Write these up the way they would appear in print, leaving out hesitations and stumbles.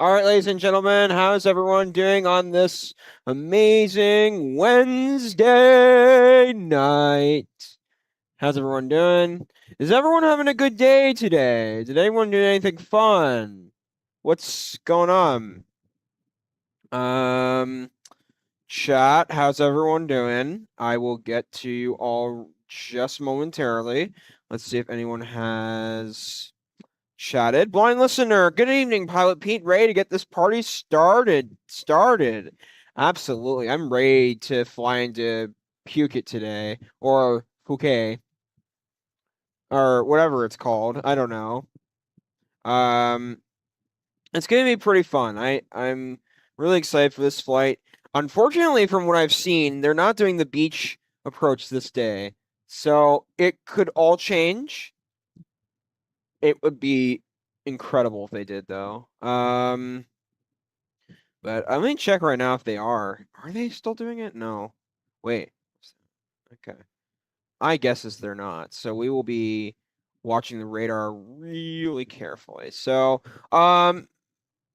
All right, ladies and gentlemen, how's everyone doing on this amazing Wednesday night? How's everyone doing? Is everyone having a good day today? Did anyone do anything fun? What's going on? Chat, how's everyone doing? I will get to you all just momentarily. Let's see if anyone has chatted. Blind listener, good evening, Pilot Pete. Ready to get this party started. Absolutely. I'm ready to fly into Phuket today, or Phuket, or whatever it's called. I don't know. It's gonna be pretty fun. I'm really excited for this flight. Unfortunately, from what I've seen, they're not doing the beach approach this day, so it could all change. It would be incredible if they did, though. But I'm gonna check right now if they are. Are they still doing it? No. Wait. Okay. My guess is they're not. So we will be watching the radar really carefully. So,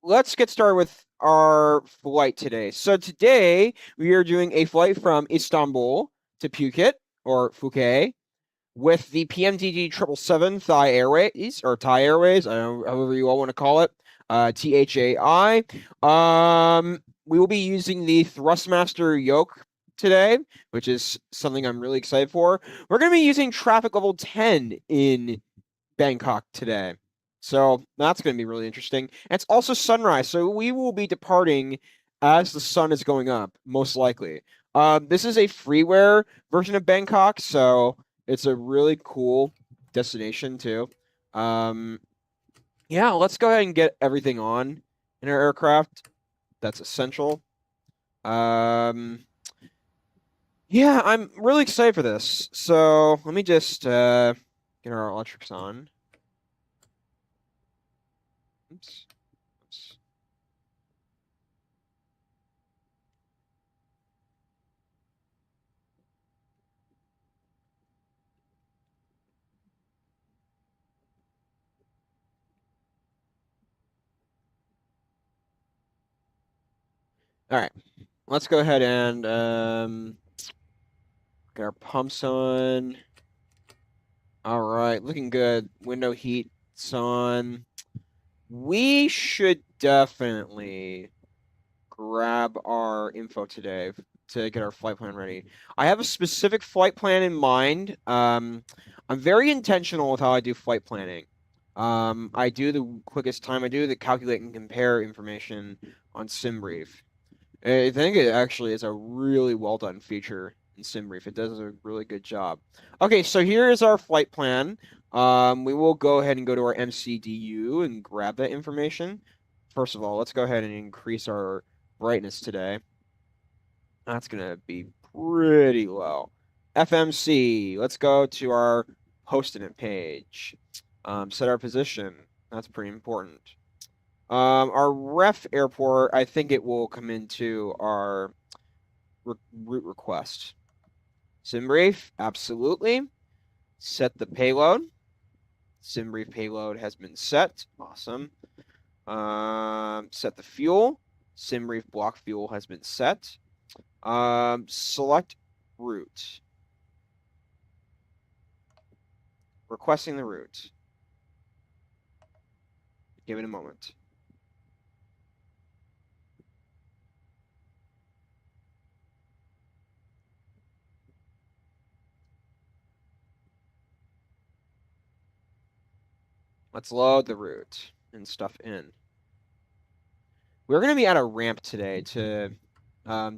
let's get started with our flight today. So today we are doing a flight from Istanbul to Phuket or Phuket with the PMDG 777 Thai Airways or Thai Airways, I don't know, however you all want to call it, THAI. We will be using the Thrustmaster yoke today, which is something I'm really excited for. We're going to be using traffic level 10 in Bangkok today. So that's going to be really interesting. And it's also sunrise, so we will be departing as the sun is going up, most likely. This is a freeware version of Bangkok, so it's a really cool destination too. Yeah, let's go ahead and get everything on in our aircraft. That's essential. Yeah, I'm really excited for this. So let me just get our electrics on. Oops. All right, let's go ahead and get our pumps on. All right, looking good. Window heat's on. We should definitely grab our info today to get our flight plan ready. I have a specific flight plan in mind. I'm very intentional with how I do flight planning. I do the quickest time I do the calculate and compare information on SimBrief. I think it actually is a really well done feature in SimBrief. It does a really good job. Okay, so here is our flight plan. We will go ahead and go to our MCDU and grab that information. First of all, let's go ahead and increase our brightness today. That's gonna be pretty low. FMC, let's go to our posting it page. Set our position. That's pretty important. Our ref airport, I think it will come into our route request. SimBrief, absolutely. Set the payload. SimBrief payload has been set. Awesome. Set the fuel. SimBrief block fuel has been set. Select route. Requesting the route. Give it a moment. Let's load the route and stuff in. We're going to be at a ramp today to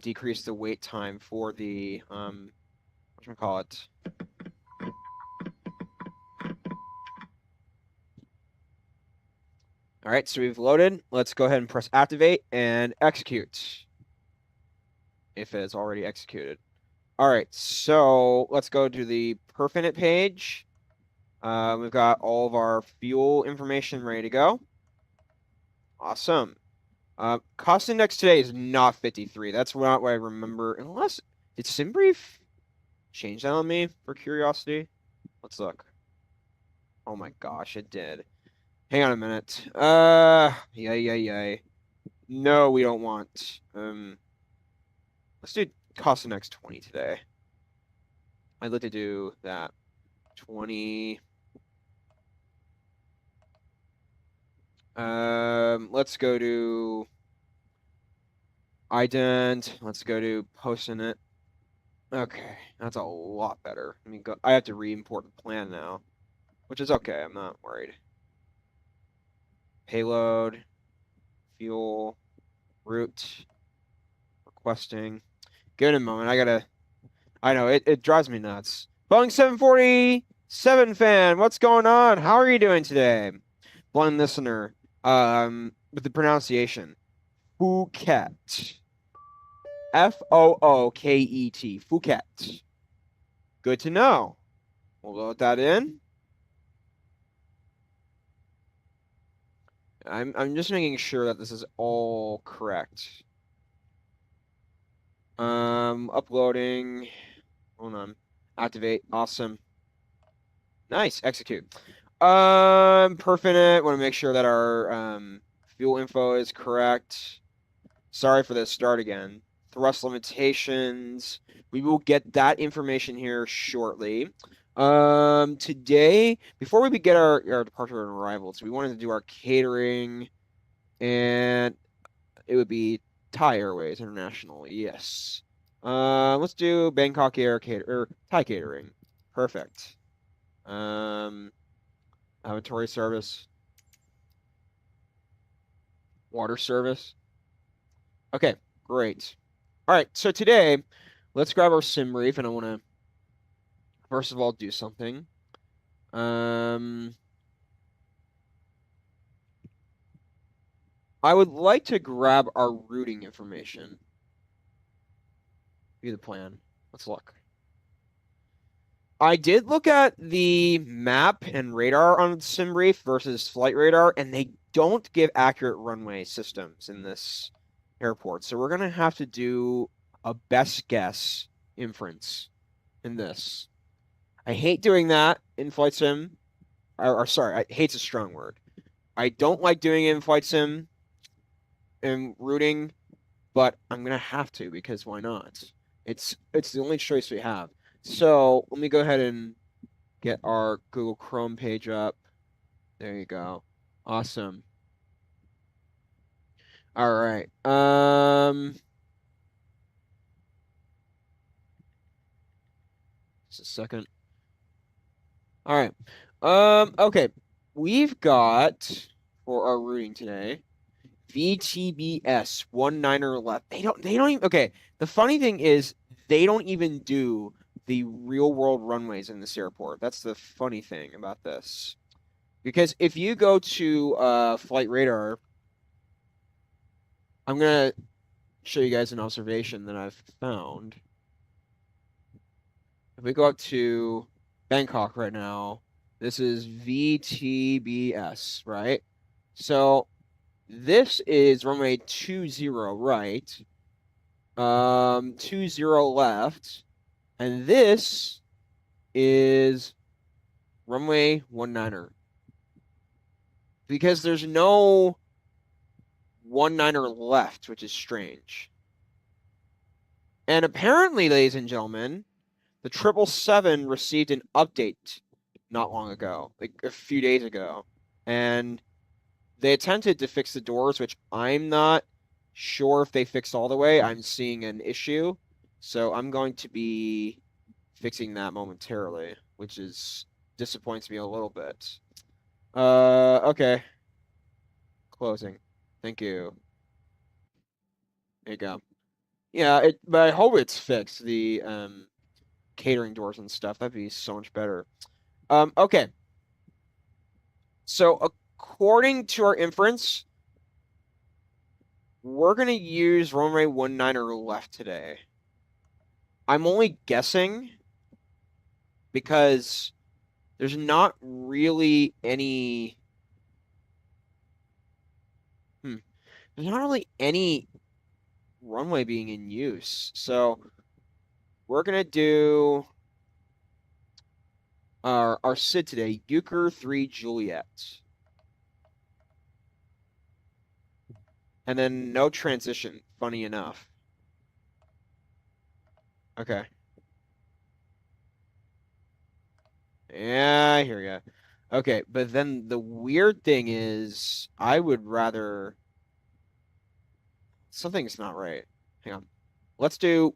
decrease the wait time for the whatchamacallit. All right, so we've loaded. Let's go ahead and press activate and execute if it is already executed. All right, so let's go to the Perfinite page. We've got all of our fuel information ready to go. Awesome. Cost index today is not 53. That's not what I remember. Unless, did SimBrief change that on me for curiosity? Let's look. Oh my gosh, it did. Hang on a minute. Yay. No, we don't want. Let's do cost index 20 today. I'd like to do that. 20. Let's go to ident. Let's go to posting it. Okay, that's a lot better. Let me go. I have to re-import the plan now, which is okay. I'm not worried. Payload, fuel, route, requesting. Give it a moment. I know it drives me nuts. Boeing 747 fan, what's going on? How are you doing today? Blind listener, with the pronunciation. Phuket. Fooket. Phuket. Good to know. We'll load that in. I'm just making sure that this is all correct. Uploading. Hold on. Activate. Awesome. Nice. Execute. Perfinite. Want to make sure that our fuel info is correct. Sorry for the start again. Thrust limitations. We will get that information here shortly. Today, before we get our departure and arrivals, we wanted to do our catering, and it would be Thai Airways International. Yes. Let's do Bangkok Air Thai catering. Perfect. Lavatory service. Water service. Okay, great. All right, so today, let's grab our SimBrief, and I want to first of all do something. I would like to grab our routing information. View the plan. Let's look. I did look at the map and radar on SimBrief versus flight radar, and they don't give accurate runway systems in this airport. So we're going to have to do a best guess inference in this. I hate doing that in flight sim. Or sorry, hate's a strong word. I don't like doing it in flight sim and routing, but I'm gonna have to because why not? It's the only choice we have. So let me go ahead and get our Google Chrome page up. There you go. Awesome. All right. Just a second. All right. Okay. We've got for our routing today, VTBS 19er left. They don't even okay. The funny thing is they don't even do the real world runways in this airport. That's the funny thing about this. Because if you go to flight radar, I'm gonna show you guys an observation that I've found. If we go up to Bangkok right now, this is VTBS, right? So this is runway 20, right? 20 left. And this is runway 19er. Because there's no 19er left, which is strange. And apparently, ladies and gentlemen, the 777 received an update not long ago, like a few days ago. And they attempted to fix the doors, which I'm not sure if they fixed all the way. I'm seeing an issue. So I'm going to be fixing that momentarily, which disappoints me a little bit. Okay. Closing. Thank you. There you go. Yeah, but I hope it's fixed, the catering doors and stuff. That'd be so much better. Okay. So according to our inference, we're gonna use runway 19er left today. I'm only guessing because there's not really any there's not really any runway being in use. So we're gonna do our SID today, Euchre 3 Juliet. And then no transition, funny enough. Okay. Yeah, I hear ya. Okay, but then the weird thing is, I would rather... Something's not right. Hang on. Let's do...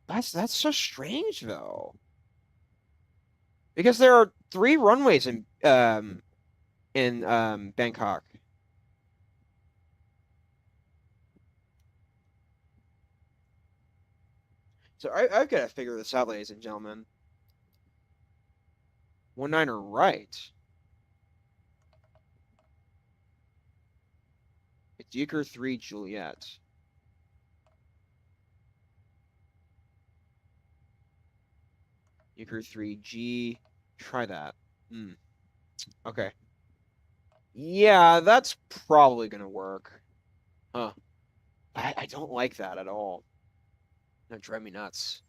That's so strange, though. Because there are 3 runways in Bangkok. So I've got to figure this out, ladies and gentlemen. 19er right. It's Euchre 3 Juliet. Euchre 3G. Try that. Okay. Yeah, that's probably gonna work. Huh. I don't like that at all. That drive me nuts.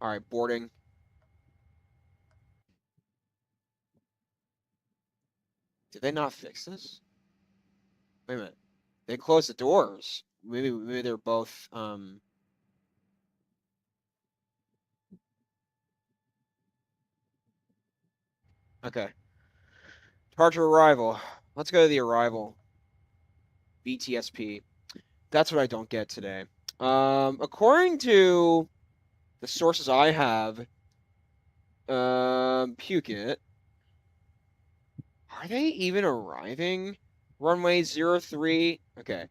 All right, boarding. Did they not fix this? Wait a minute. They closed the doors. Maybe they're both okay. Departure arrival. Let's go to the arrival. VTSP. That's what I don't get today. According to the sources I have, Phuket, are they even arriving? Runway 03. Okay.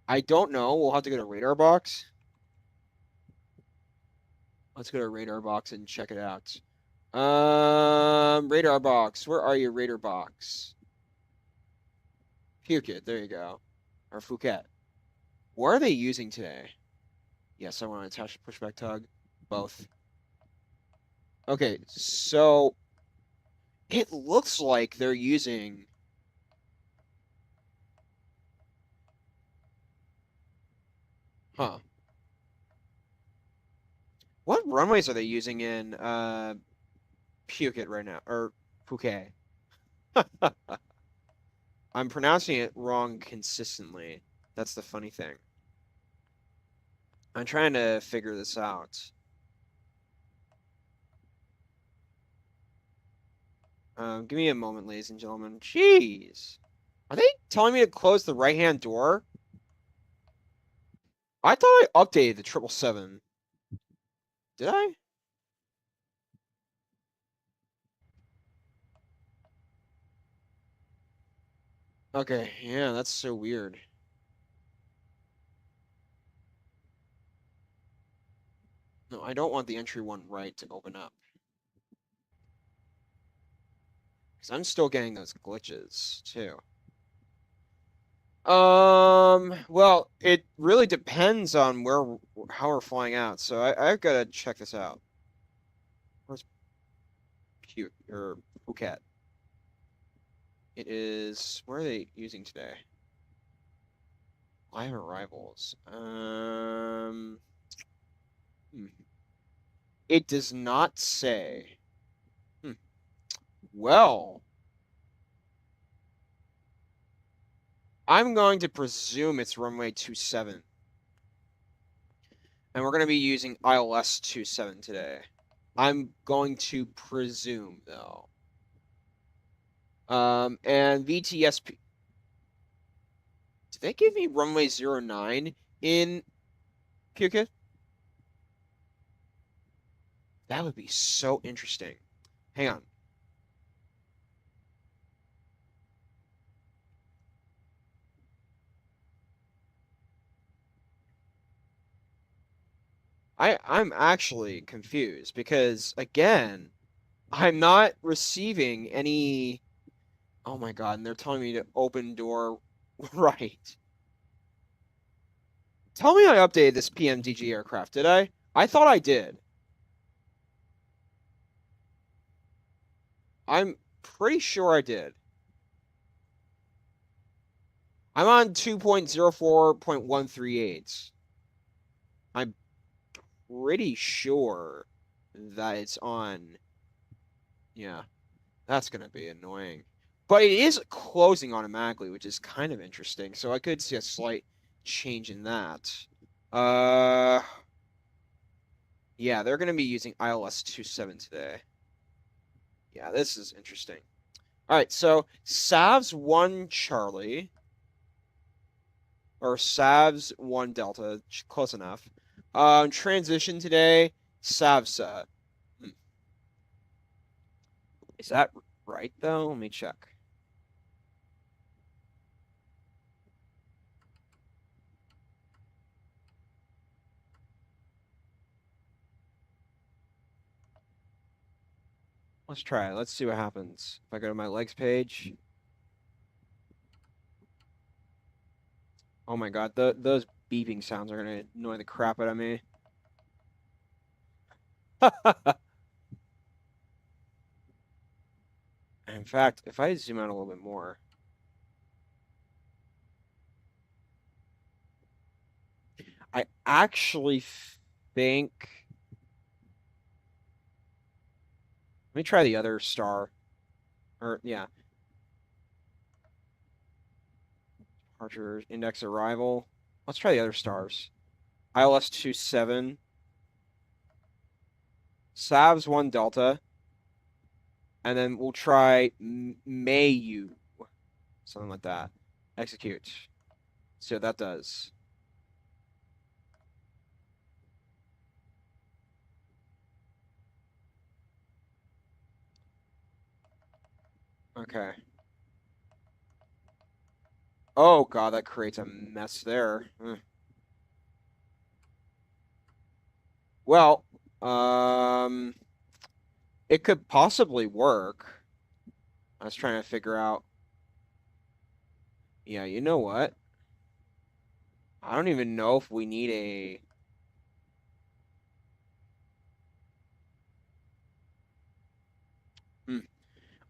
I don't know. We'll have to go to radar box. Let's go to radar box and check it out. Radar box. Where are you, radar box? Phuket. There you go. Or Phuket. What are they using today? Yes, I want to attach pushback tug. Both. Okay, so it looks like they're using... Huh. What runways are they using in Phuket right now? Or Phuket? I'm pronouncing it wrong consistently. That's the funny thing. I'm trying to figure this out. Give me a moment, ladies and gentlemen. Jeez. Are they telling me to close the right-hand door? I thought I updated the 777. Did I? Okay, yeah, that's so weird. No, I don't want the entry one right to open up. Because I'm still getting those glitches, too. Well, it really depends on how we're flying out, so I've got to check this out. Where's Phuket? It is, where are they using today? Live arrivals. Hmm. It does not say. Hmm. Well, I'm going to presume it's runway 27. And we're going to be using ILS 27 today. I'm going to presume, though. And VTSP. Did they give me runway 09 in Phuket? That would be so interesting. Hang on. I'm actually confused because, again, I'm not receiving any. Oh my God, and they're telling me to open door right. Tell me I updated this PMDG aircraft, did I? I thought I did. I'm pretty sure I did. I'm on 2.04.138. I'm pretty sure that it's on. Yeah, that's going to be annoying. But it is closing automatically, which is kind of interesting. So I could see a slight change in that. Yeah, they're going to be using ILS 27 today. Yeah, this is interesting. All right, so SAVS 1 Charlie, or SAVS 1 Delta, close enough. Transition today, SAVSA. Is that right, though? Let me check. Let's try it. Let's see what happens. If I go to my legs page. Oh my God, those beeping sounds are gonna annoy the crap out of me. In fact, if I zoom out a little bit more, I actually think. Let me try the other star. Or, yeah. Departure index arrival. Let's try the other stars. ILS 27. SAVS 1 Delta. And then we'll try Mayu. Something like that. Execute. See what that does. Okay. Oh God, that creates a mess there. Well, it could possibly work. I was trying to figure out. Yeah, you know what? I don't even know if we need a.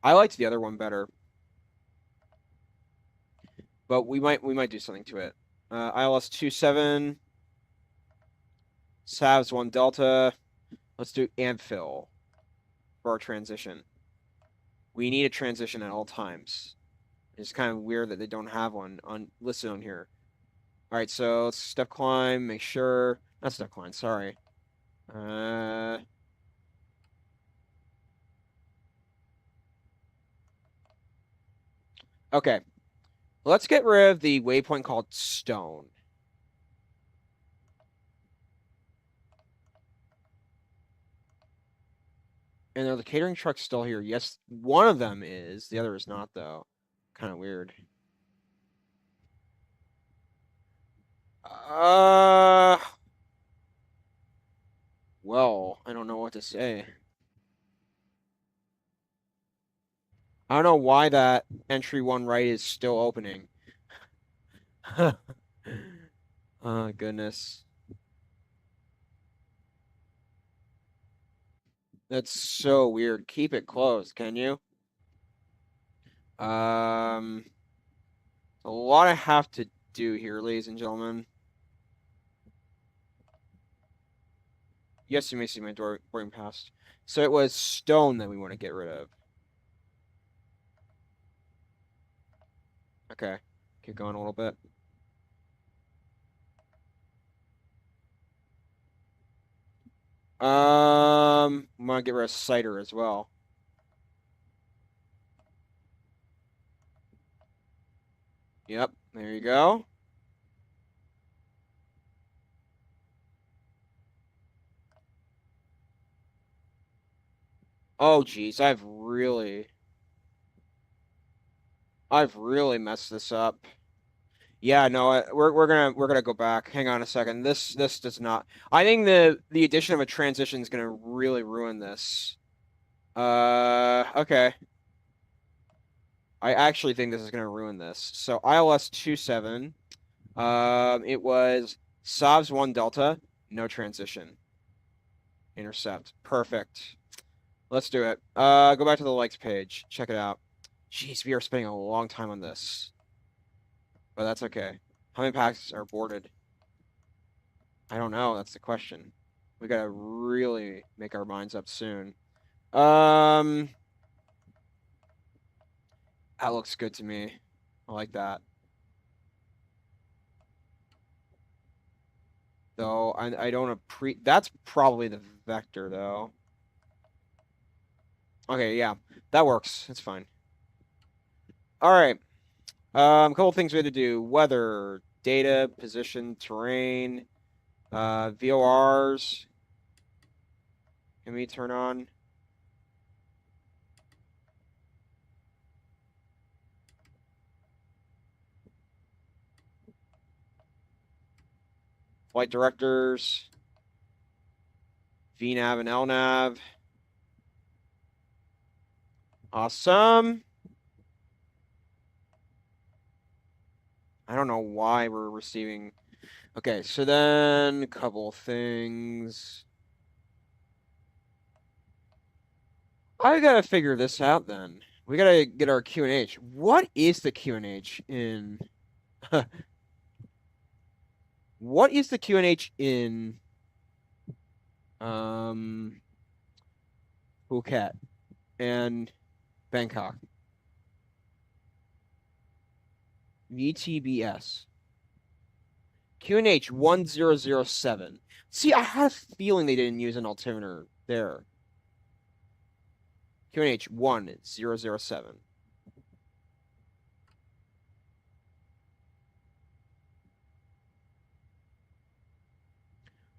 I liked the other one better, but we might do something to it. ILS 27, SAVS 1 Delta. Let's do Amphil for our transition. We need a transition at all times. It's kind of weird that they don't have one listed on here. All right, so let's step climb, make sure. Not step climb, sorry. Okay. Let's get rid of the waypoint called Stone. And are the catering trucks still here? Yes, one of them is. The other is not, though. Kind of weird. Well, I don't know what to say. I don't know why that entry one right is still opening. Oh, goodness. That's so weird. Keep it closed, can you? A lot I have to do here, ladies and gentlemen. Yes, you may see my door boarding pass. So it was stone that we want to get rid of. Okay. Keep going a little bit. I'm gonna get rid of cider as well. Yep, there you go. Oh geez, I've really messed this up. Yeah, no, we're gonna go back. Hang on a second. This does not. I think the addition of a transition is gonna really ruin this. Okay. I actually think this is gonna ruin this. So ILS 27. It was SOVs 1 Delta, no transition. Intercept. Perfect. Let's do it. Go back to the likes page. Check it out. Jeez, we are spending a long time on this. But that's okay. How many packs are boarded? I don't know. That's the question. We gotta really make our minds up soon. Um, that looks good to me. I like that. Though I don't that's probably the vector though. Okay, yeah. That works. It's fine. All right. A couple things we had to do. Weather, data, position, terrain, VORs. Can we turn on? Flight directors, VNAV and LNAV. Awesome. I don't know why we're receiving. Okay, so then a couple things. I gotta figure this out then. We gotta get our QNH. What is the QNH in what is the QNH in um Phuket and Bangkok? VTBS. QNH 1007. See, I had a feeling they didn't use an altimeter there. QNH 1007.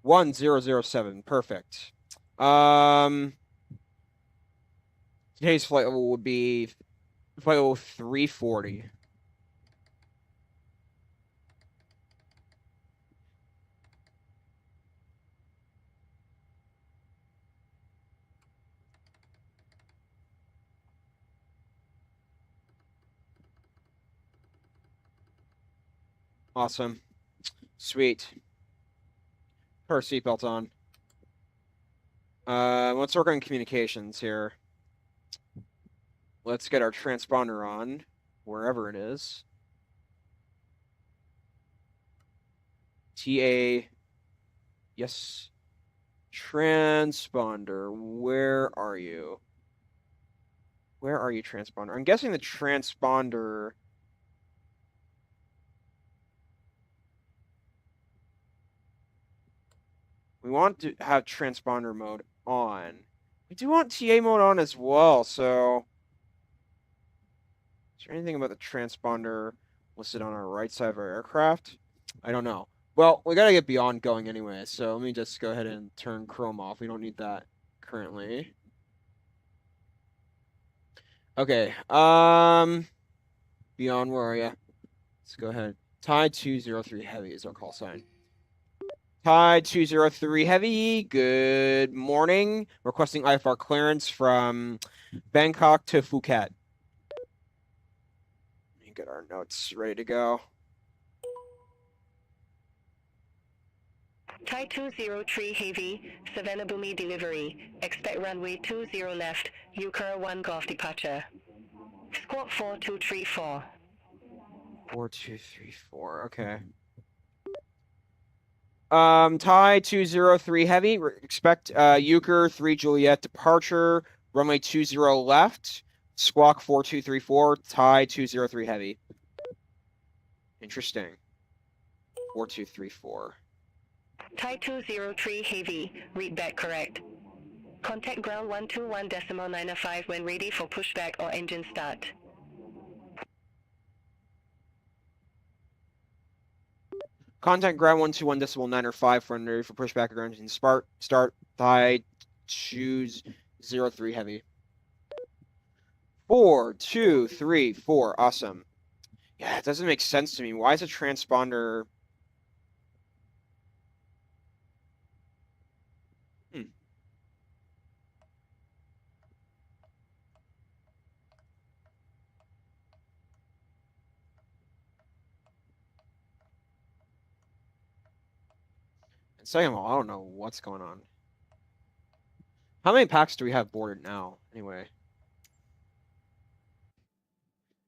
1007. Perfect. Today's flight level would be flight level 340. Awesome. Sweet. Put our seatbelt on. Let's work on communications here. Let's get our transponder on, wherever it is. TA. Yes. Transponder. Where are you? Where are you, transponder? I'm guessing the transponder. We want to have transponder mode on. We do want TA mode on as well, so is there anything about the transponder listed on our right side of our aircraft? I don't know. Well, we gotta get beyond going anyway, so let me just go ahead and turn Chrome off. We don't need that currently. Okay, beyond, where are you? Let's go ahead. Tide 203 Heavy is our call sign. Tide 203 Heavy, good morning. Requesting IFR clearance from Bangkok to Phuket. Let me get our notes ready to go. Thai 203 Heavy, Savannah Bumi delivery. Expect runway 20 left, Yukara 1 Golf departure. Squawk 4234. 4234, okay. Thai 203 Heavy, expect Euchre 3 Juliet departure, runway 20 left, squawk 4234, Thai 203 Heavy. Interesting. 4234. Thai 203 Heavy, read back correct. Contact ground 121.905 when ready for pushback or engine start. Contact ground 121.905 when ready for pushback or engine start. Thai 203 Heavy. 4234. Awesome. Yeah, it doesn't make sense to me. Why is a transponder? And second of all, I don't know what's going on. How many packs do we have boarded now, anyway?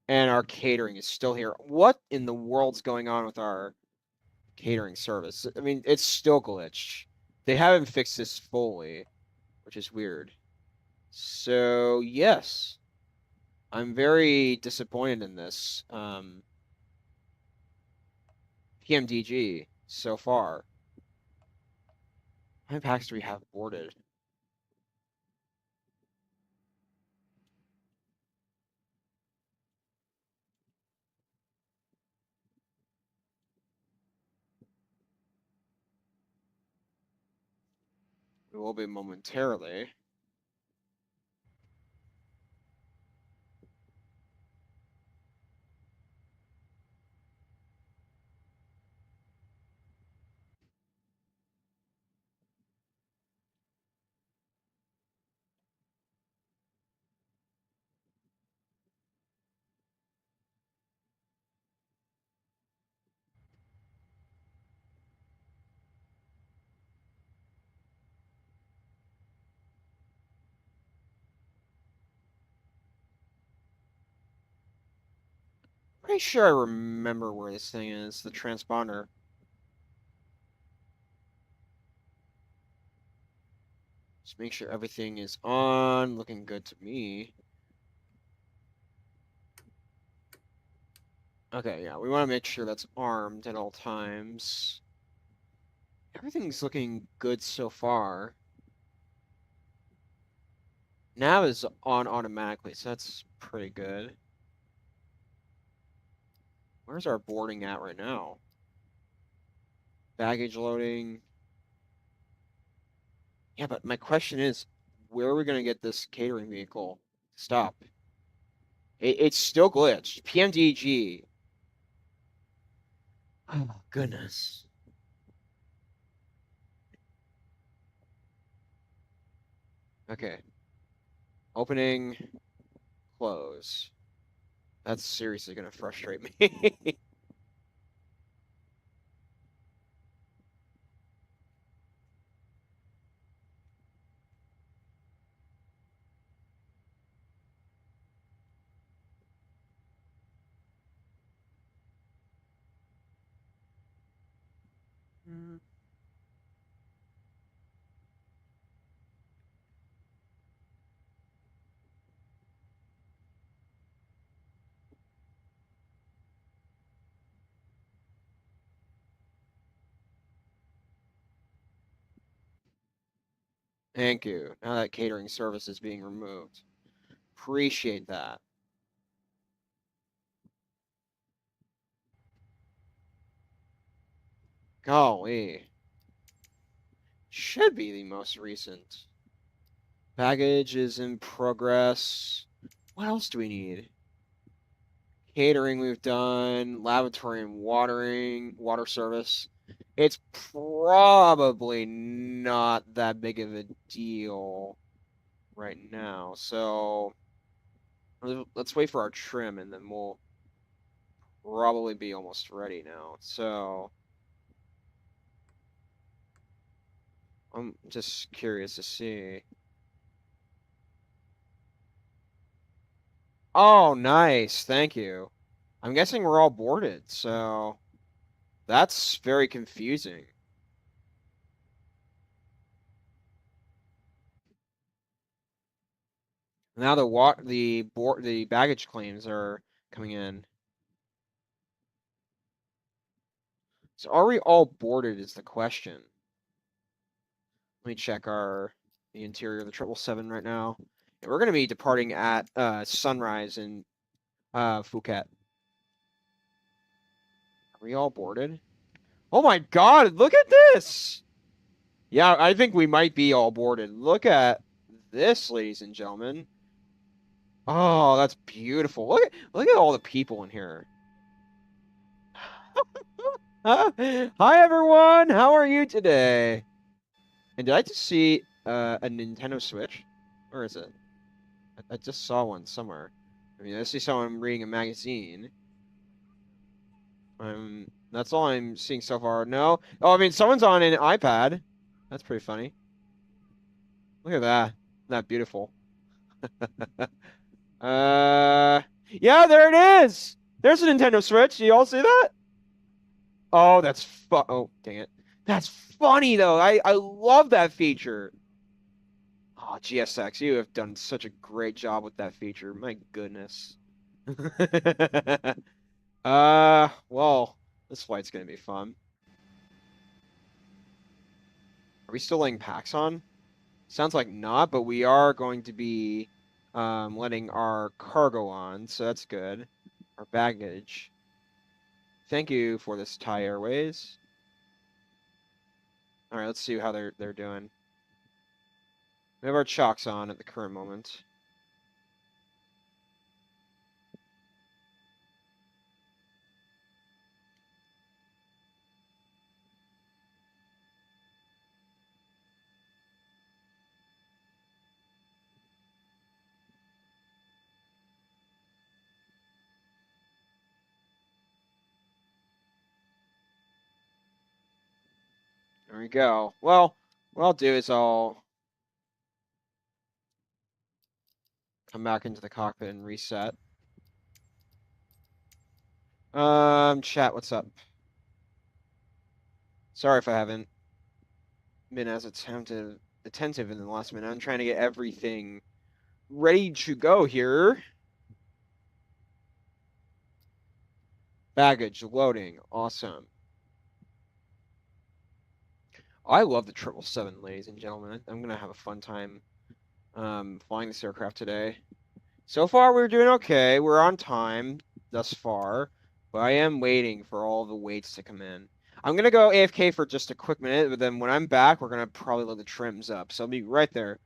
And our catering is still here. What in the world's going on with our catering service? I mean, it's still glitched. They haven't fixed this fully, which is weird. So, yes. I'm very disappointed in this. PMDG so far. How many packs do we have boarded? We will be momentarily. Pretty sure I remember where this thing is, the transponder. Just make sure everything is on, looking good to me. Okay, yeah, we want to make sure that's armed at all times. Everything's looking good so far. Nav is on automatically, so that's pretty good. Where's our boarding at right now? Baggage loading. Yeah, but my question is, where are we going to get this catering vehicle to stop? It's still glitched. PMDG. Oh, goodness. Okay. Opening, close. That's seriously going to frustrate me. Thank you. Now that catering service is being removed. Appreciate that. Golly. Should be the most recent. Baggage is in progress. What else do we need? Catering we've done. Lavatory and water service. It's probably not that big of a deal right now. So let's wait for our trim and then we'll probably be almost ready now. So I'm just curious to see. Oh, nice. Thank you. I'm guessing we're all boarded, so that's very confusing. Now the baggage claims are coming in. So are we all boarded is the question. Let me check the interior of the 777 right now. And we're going to be departing at sunrise in Phuket. Are we all boarded? Oh my God, look at this! Yeah, I think we might be all boarded. Look at this, ladies and gentlemen. Oh, that's beautiful. Look at all the people in here. Hi everyone, how are you today? And did I just see a Nintendo Switch? Where is it? I just saw one somewhere. I mean, I see someone reading a magazine. That's all I'm seeing so far. No. Oh, I mean, someone's on an iPad. That's pretty funny. Look at that. Isn't that beautiful? Yeah, there it is. There's a Nintendo Switch. You all see that? Oh, that's oh, dang it. That's funny though. I love that feature. Oh, GSX, you have done such a great job with that feature. My goodness. Well, this flight's gonna be fun. Are we still laying packs on? Sounds like not, but we are going to be letting our cargo on, so that's good. Our baggage. Thank you for this Thai Airways. All right, let's see how they're doing. We have our chocks on at the current moment. There we go. Well, what I'll do is I'll come back into the cockpit and reset. Chat, what's up? Sorry if I haven't been as attentive in the last minute. I'm trying to get everything ready to go here. Baggage loading, awesome. I love the 777, ladies and gentlemen. I'm gonna have a fun time flying this aircraft today. So far, we're doing okay. We're on time thus far, but I am waiting for all the weights to come in. I'm gonna go AFK for just a quick minute, but then when I'm back, we're gonna probably load the trims up. So I'll be right there.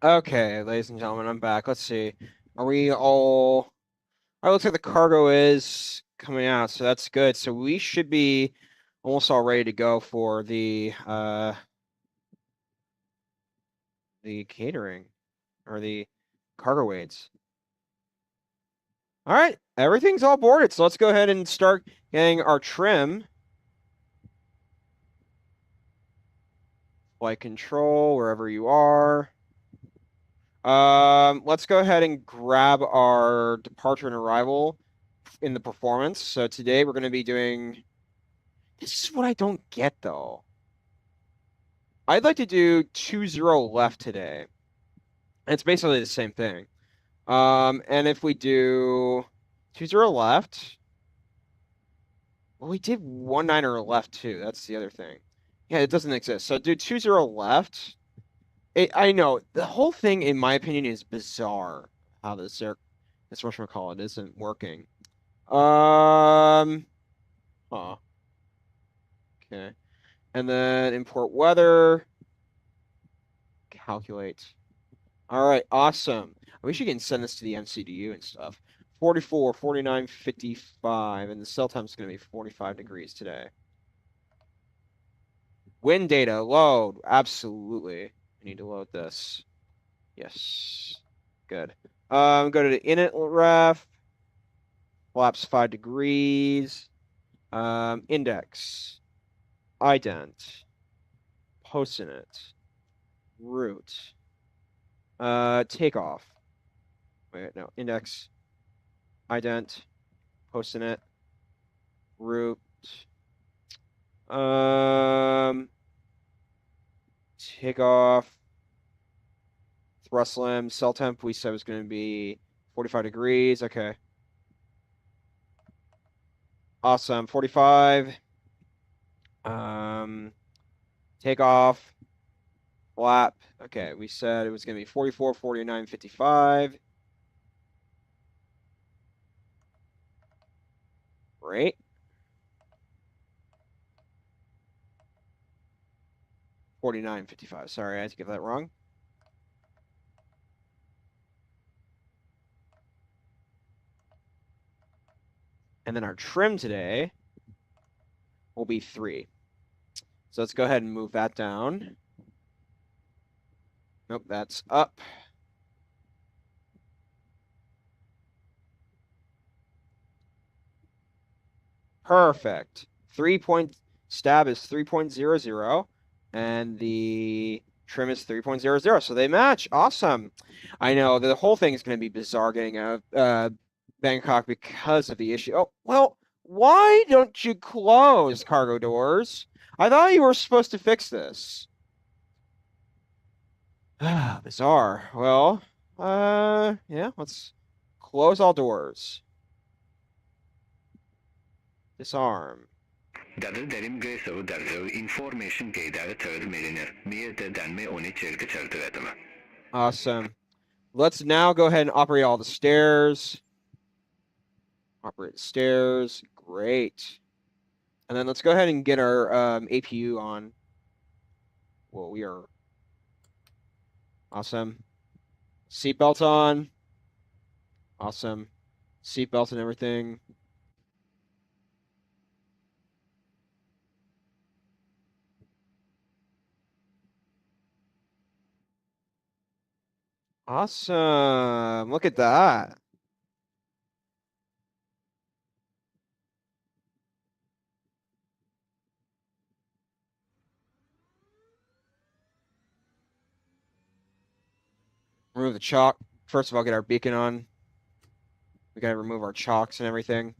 Okay, ladies and gentlemen, I'm back. Let's see. Are we all... All right, looks like the cargo is coming out, so that's good. So we should be almost all ready to go for the catering or the cargo weights. All right, everything's all boarded, so let's go ahead and start getting our trim. Flight control, wherever you are. Let's go ahead and grab our departure and arrival in the performance. So today we're going to be doing... This is what I don't get, though. I'd like to do 20 left today. And it's basically the same thing. And if we do 20 left... Well, we did 19 left, too. That's the other thing. Yeah, it doesn't exist. So do 20 left... I know the whole thing, in my opinion, is bizarre. How this whatchamacallit isn't working. Huh. Okay. And then import weather. Calculate. All right, awesome. I wish you can send this to the MCDU and stuff. 44, 49, 55, and the cell time's going to be 45 degrees today. Wind data, load. Absolutely. I need to load this. Yes. Good. Go to the init ref. Flaps 5 degrees. Index. Ident. Postinit. Route. Takeoff. Wait, no. Index. Ident. Postinit. Route. Takeoff. Thrust limb. Cell temp we said was going to be 45 degrees. Okay. Awesome. 45. Takeoff. Flap. Okay, we said it was going to be 44, 49, 55. Great. 49, 55. Sorry, I had to get that wrong. And then our trim today will be 3. So let's go ahead and move that down. Nope, that's up. Perfect. Stab is 3.00, and the trim is 3.00. So they match. Awesome. I know the whole thing is going to be bizarre getting out of Bangkok because of the issue. Oh, well, why don't you close cargo doors? I thought you were supposed to fix this. Bizarre. Well, yeah, let's close all doors. Disarm. Awesome. Let's now go ahead and operate all the stairs. Operate the stairs. Great. And then let's go ahead and get our APU on. Well, we are... Awesome. Seatbelt on. Awesome. Seatbelt and everything. Awesome. Look at that. Remove the chalk. First of all, get our beacon on. We gotta remove our chalks and everything.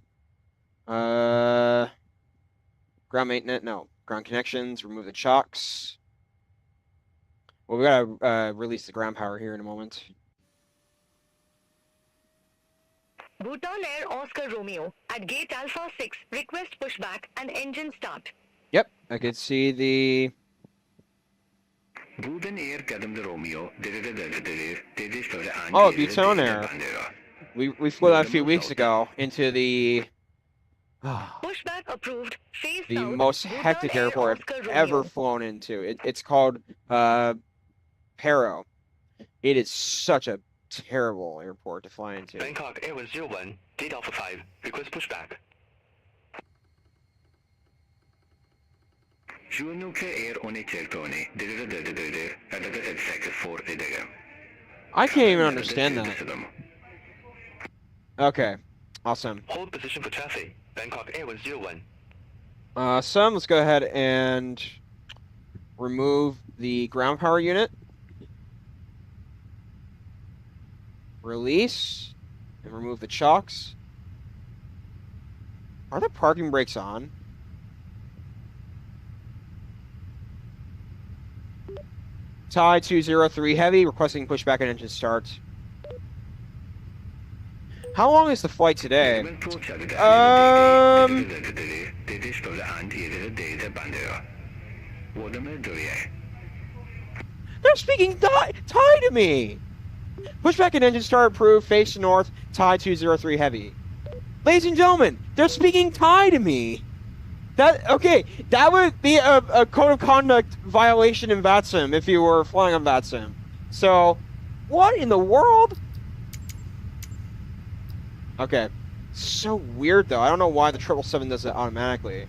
Ground maintenance, no. Ground connections, remove the chalks. Well, we gotta release the ground power here in a moment. Bhutan Air Oscar Romeo at gate Alpha 6, request pushback and engine start. Yep, I could see the... Oh, Bhutan Air. We flew that a few weeks ago into the... Pushback approved. Phase the south, most Bhutan hectic Air airport Oscar I've ever Romeo. flown into. It's called Paro. It is such a terrible airport to fly into. Bangkok Airways 01, date Alpha 5, request pushback. I can't even understand that. Okay, awesome. Hold position for traffic, Bangkok Airways 01. Awesome, let's go ahead and remove the ground power unit. Release, and remove the chocks. Are the parking brakes on? Thai 203 heavy, requesting pushback and engine start. How long is the flight today? They're speaking Thai to me! Pushback and engine start approved, face to north, Thai 203 heavy. Ladies and gentlemen, they're speaking Thai to me! Okay, that would be a code of conduct violation in VATSIM if you were flying on VATSIM. So, what in the world? Okay, so weird though. I don't know why the 777 does it automatically.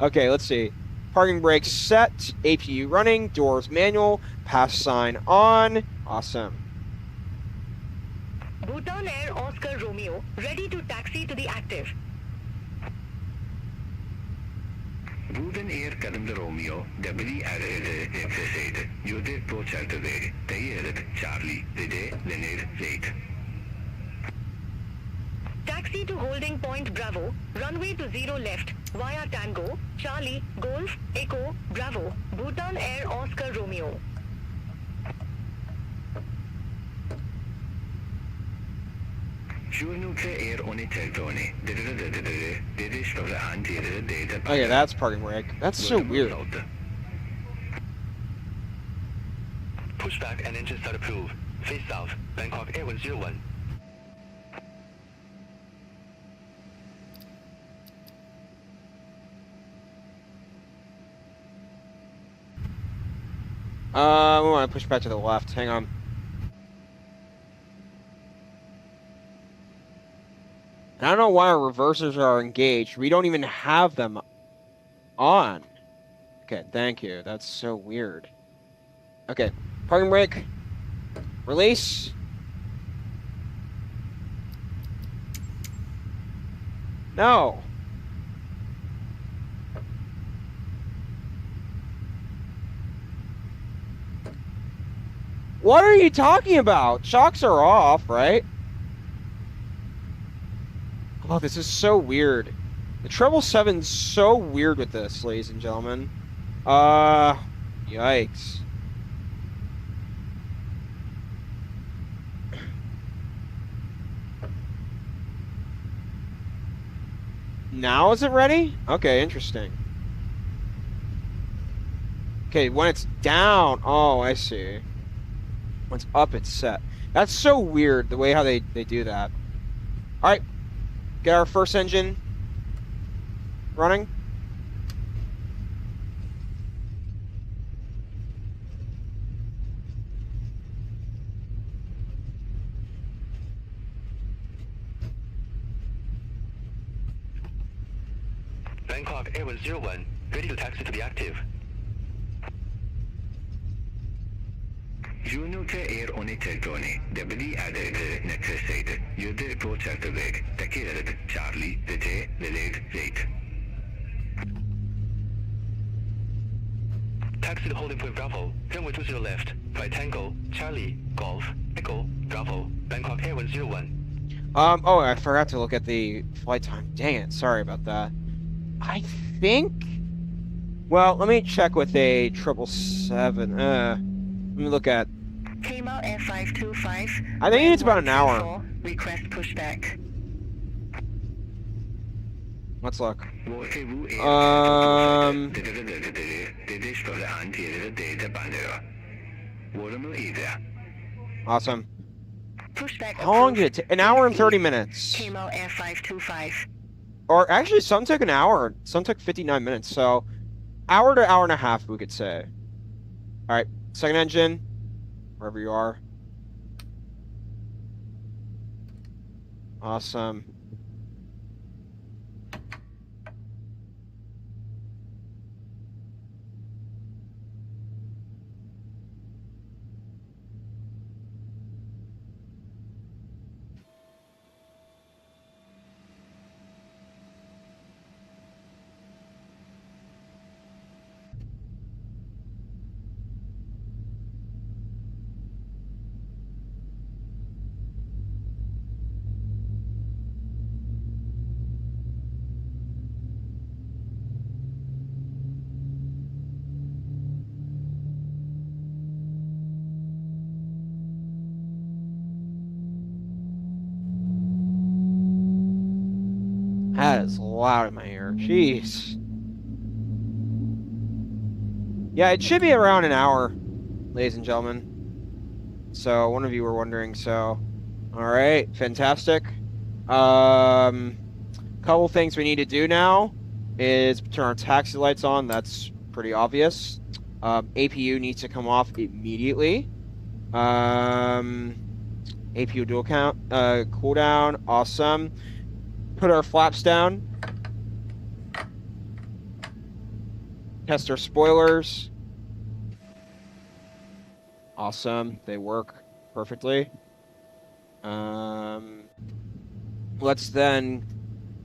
Okay, let's see. Parking brakes set, APU running, doors manual, pass sign on. Awesome. Bhutan Air Oscar Romeo, ready to taxi to the active. Bhutan Air Kadamda Romeo, W FSA'd. Yode Prochaltade, Tayeret, Charlie, Rede, Leonard, Rate. Taxi to holding point Bravo, runway to 0 left, via Tango, Charlie, Golf, Echo, Bravo, Bhutan Air Oscar Romeo. Okay, that's parking brake. That's so weird. Pushback and engine start approved. Face south, Bangkok Airways 01. We want to push back to the left. Hang on. I don't know why our reversers are engaged. We don't even have them on. Okay, thank you. That's so weird. Okay, parking brake. Release. No. What are you talking about? Shocks are off, right? Oh, this is so weird. The 777's so weird with this, ladies and gentlemen. Yikes. Now is it ready? Okay, interesting. Okay, when it's down, oh, I see. When it's up, it's set. That's so weird, the way how they do that. All right. Get our first engine running. Bangkok Airways 01, ready to taxi to the active. Junuka Air on a Teltone, W added Nexusade, Yude approach at the leg, Takired, Charlie, Rete, Lelade, Rate. Taxi to holding point Bravo, runway 20 left, right Tango, Charlie, Golf, Echo, Bravo, Bangkok Airways 01. Oh, I forgot to look at the flight time. Dang it, sorry about that. I think... Well, let me check with a 777. Let me look at... Kmart F525. I think it's about an hour. Request pushback. Let's look. Awesome. Pushback. How long did it take? An hour and 30 minutes. Kmart F525. Or actually, some took an hour. Some took 59 minutes. So, hour to hour and a half, we could say. All right, second engine, wherever you are. Awesome. That is loud in my ear. Jeez. Yeah, it should be around an hour, ladies and gentlemen. So one of you were wondering. So, all right, fantastic. Couple things we need to do now is turn our taxi lights on. That's pretty obvious. APU needs to come off immediately. APU dual count, cooldown, awesome. Put our flaps down. Test our spoilers. Awesome, they work perfectly. Let's then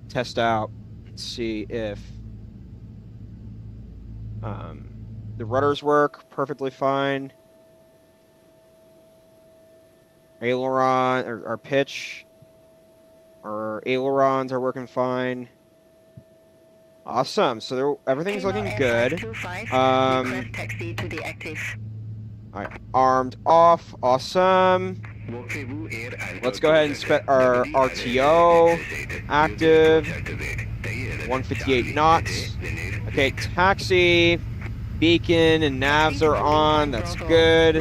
test out and see if the rudders work perfectly fine. Aileron, or our pitch, our ailerons are working fine. Awesome. So everything's looking good. All right, armed off. Awesome. Let's go ahead and set our RTO active. 158 knots. Okay, taxi, beacon, and navs are on. That's good.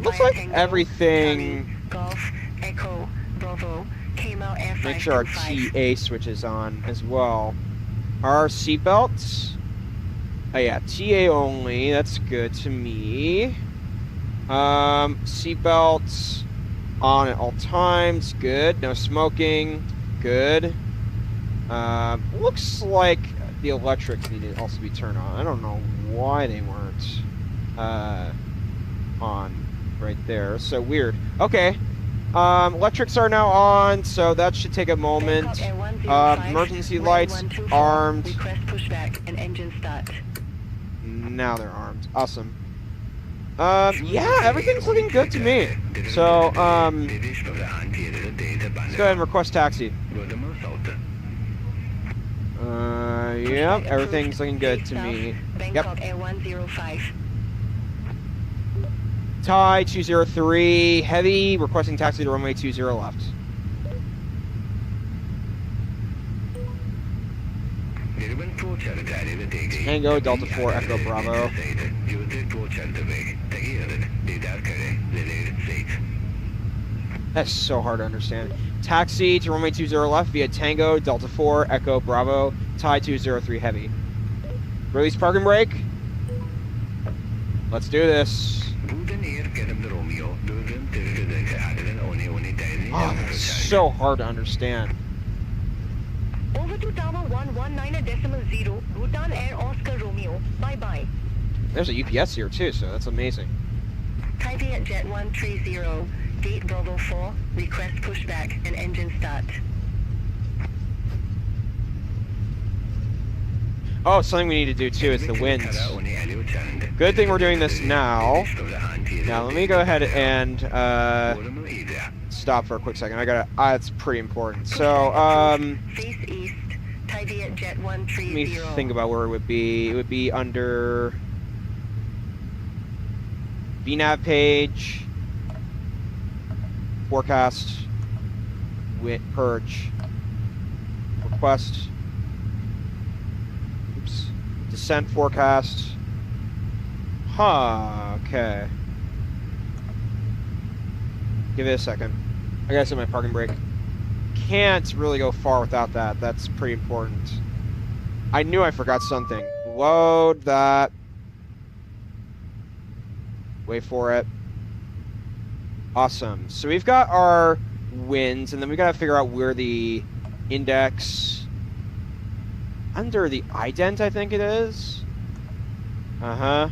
Looks like everything. Make sure our TA switch is on as well. Our seatbelts. Oh yeah, TA only. That's good to me. Seatbelts on at all times. Good. No smoking. Good. Looks like the electrics need to also be turned on. I don't know why they weren't on right there. So weird. Okay. Electrics are now on, so that should take a moment. Emergency lights armed. Now they're armed. Awesome. Yeah, everything's looking good to me. So, let's go ahead and request taxi. Yep, everything's looking good to me. Yep. Thai 203, heavy, requesting taxi to runway 20 left. Tango, Delta 4, Echo Bravo. That's so hard to understand. Taxi to runway 20 left via Tango, Delta 4, Echo Bravo, Thai 203 heavy. Release parking brake. Let's do this. Oh, that's so hard to understand. Over to Tower 119.0, Bhutan Air Oscar Romeo. Bye-bye. There's a UPS here too, so that's amazing. Thai Viet Jet 130, gate Bravo 4, request pushback and engine start. Oh, something we need to do too is the winds. Good thing we're doing this now. Now let me go ahead and stop for a quick second. I gotta. It's pretty important. So Face east, Thai Viet Jet 130. let me think about where it would be. It would be under VNav page, forecast, purge, request. Oops. Descent forecast. Huh, okay. Give it a second. I gotta set my parking brake. Can't really go far without that. That's pretty important. I knew I forgot something. Load that. Wait for it. Awesome. So we've got our winds, and then we got to figure out where the index under the ident, I think it is. Route.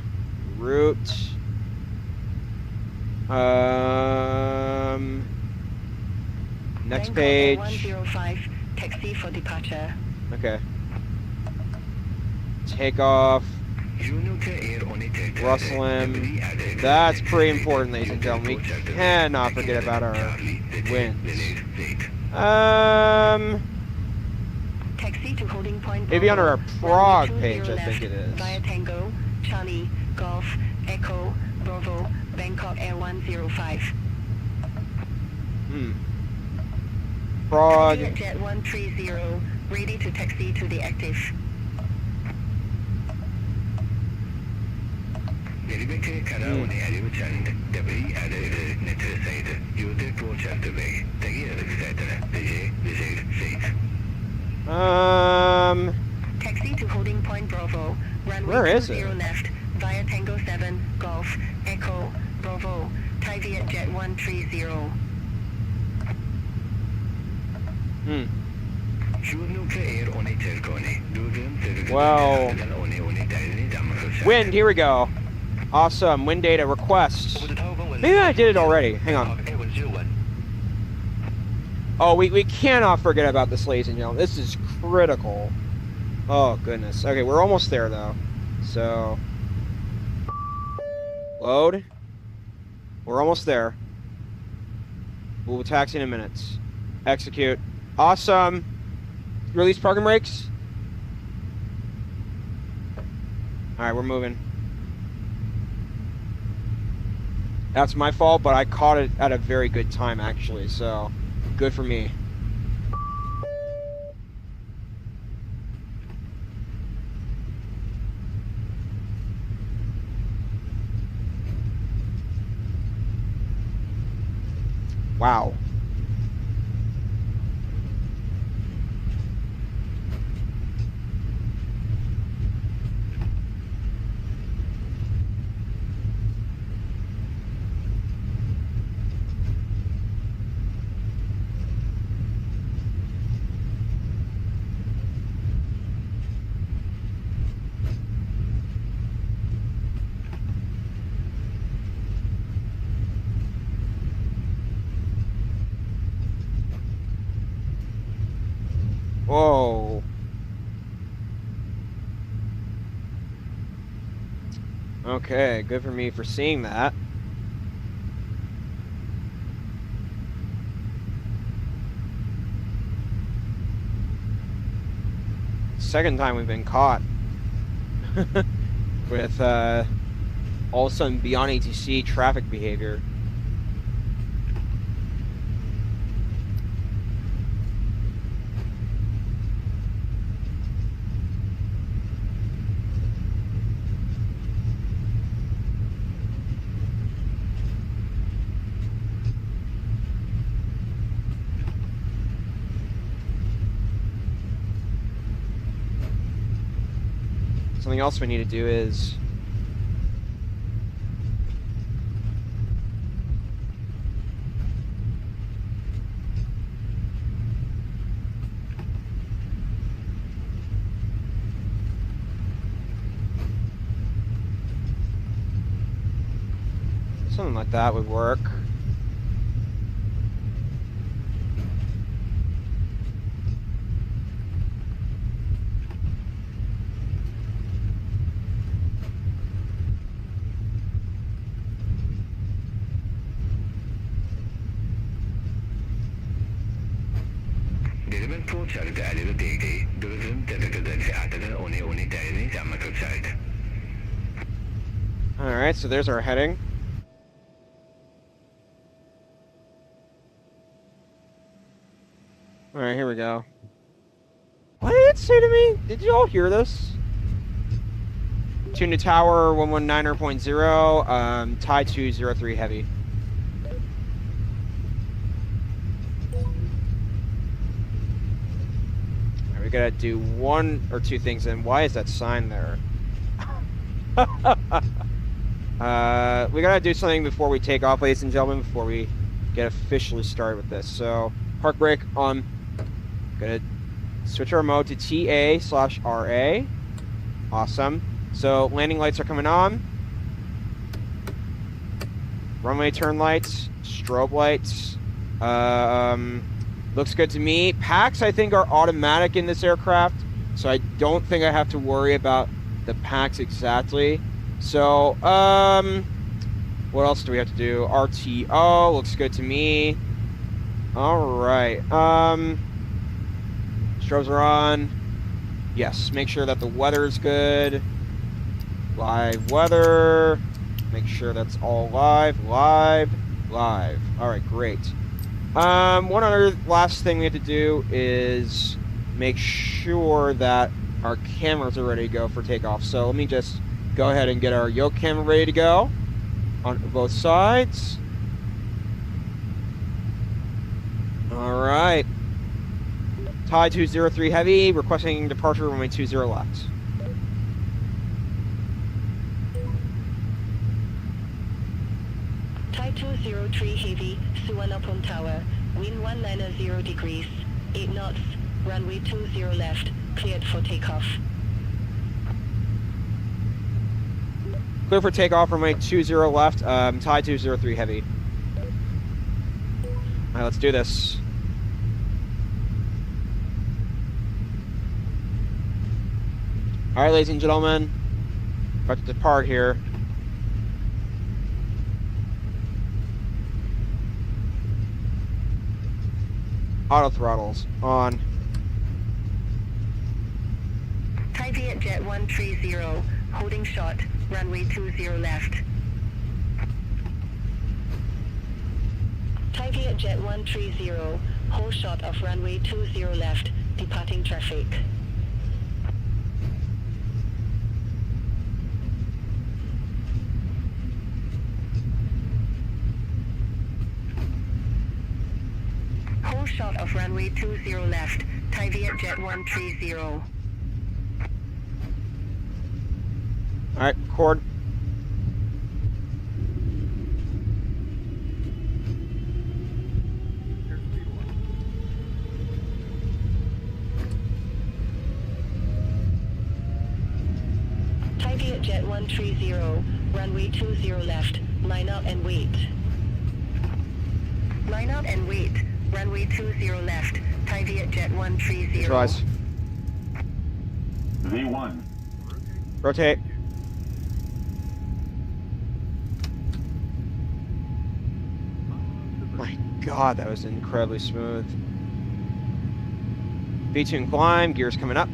Next Bangkok page. 105, taxi for departure. Okay. Takeoff. Rustling. That's pretty important, ladies and gentlemen. We cannot forget about our winds. Taxi to holding point. Maybe under our Prague runway page, 20 I think left, it is. Via Tango, Charlie, Golf, Echo, Bravo, Bangkok Air 105. Prague. Jet 130, ready to taxi to the active. Taxi to holding point Bravo, runway Where is 20 it? left, via Tango 7, Golf, Echo, Bravo, Thai Viet Jet 130. Well, wind, here we go. Awesome, wind data request. Maybe I did it already. Hang on. Oh, we cannot forget about this, ladies and gentlemen. This is critical. Oh, goodness. Okay, we're almost there, though. So, load. We're almost there. We'll taxi in a minute. Execute. Awesome. Release parking brakes. All right, we're moving. That's my fault, but I caught it at a very good time, actually, so good for me. Wow. Whoa. Okay, good for me for seeing that. Second time we've been caught with all of a sudden BeyondATC traffic behavior. Something else we need to do is something like that would work. Alright, so there's our heading. Alright, here we go. What did it say to me? Did you all hear this? Tune to tower 119.0, Thai 203 heavy. Alright, we gotta do one or two things, and why is that sign there? We gotta do something before we take off, ladies and gentlemen, before we get officially started with this. So, park brake on. Gonna switch our mode to TA/RA. Awesome. So, landing lights are coming on. Runway turn lights, strobe lights. Looks good to me. Packs, I think, are automatic in this aircraft, so I don't think I have to worry about the packs exactly. So, what else do we have to do? RTO looks good to me. All right. Strobes are on. Yes, make sure that the weather is good. Live weather. Make sure that's all live. All right, great. One other last thing we have to do is make sure that our cameras are ready to go for takeoff. So let me just go ahead and get our yoke camera ready to go on both sides. All right. Thai 203 Heavy, requesting departure runway 20 left. Thai 203 Heavy, Suvarnabhumi Tower, wind 190 degrees, 8 knots, runway 20 left, cleared for takeoff. Clear for takeoff, runway 20 left, Thai 203 Heavy. All right, let's do this. All right, ladies and gentlemen, about to depart here. Auto throttles on. Thai Vietjet 130, holding short, runway 20 left. Thai Vietjet 130, hold short of runway 20 left, departing traffic. Hold short of runway 20 left, Thai Vietjet 130. All right, record. Thai Vietjet 130, runway 20 left, line up and wait. Line up and wait, runway 20 left, Thai Vietjet 130. Visualize. V1. Rotate. My God, that was incredibly smooth. V2 climb, gears coming up.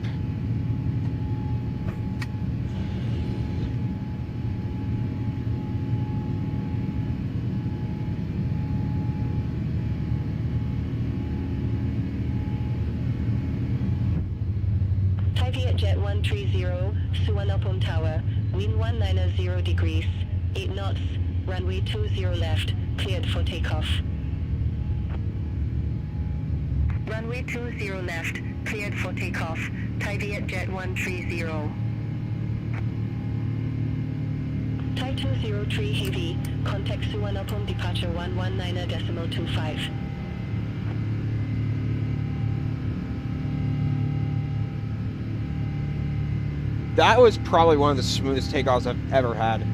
Thai Vietjet 130, Suvarnabhumi Tower, wind 190 degrees, 8 knots, runway 20 left, cleared for takeoff. Runway 20 left, cleared for takeoff, Thai Vietjet 130. Thai 203 Heavy, contact Suvarnabhumi departure 119.25. That was probably one of the smoothest takeoffs I've ever had.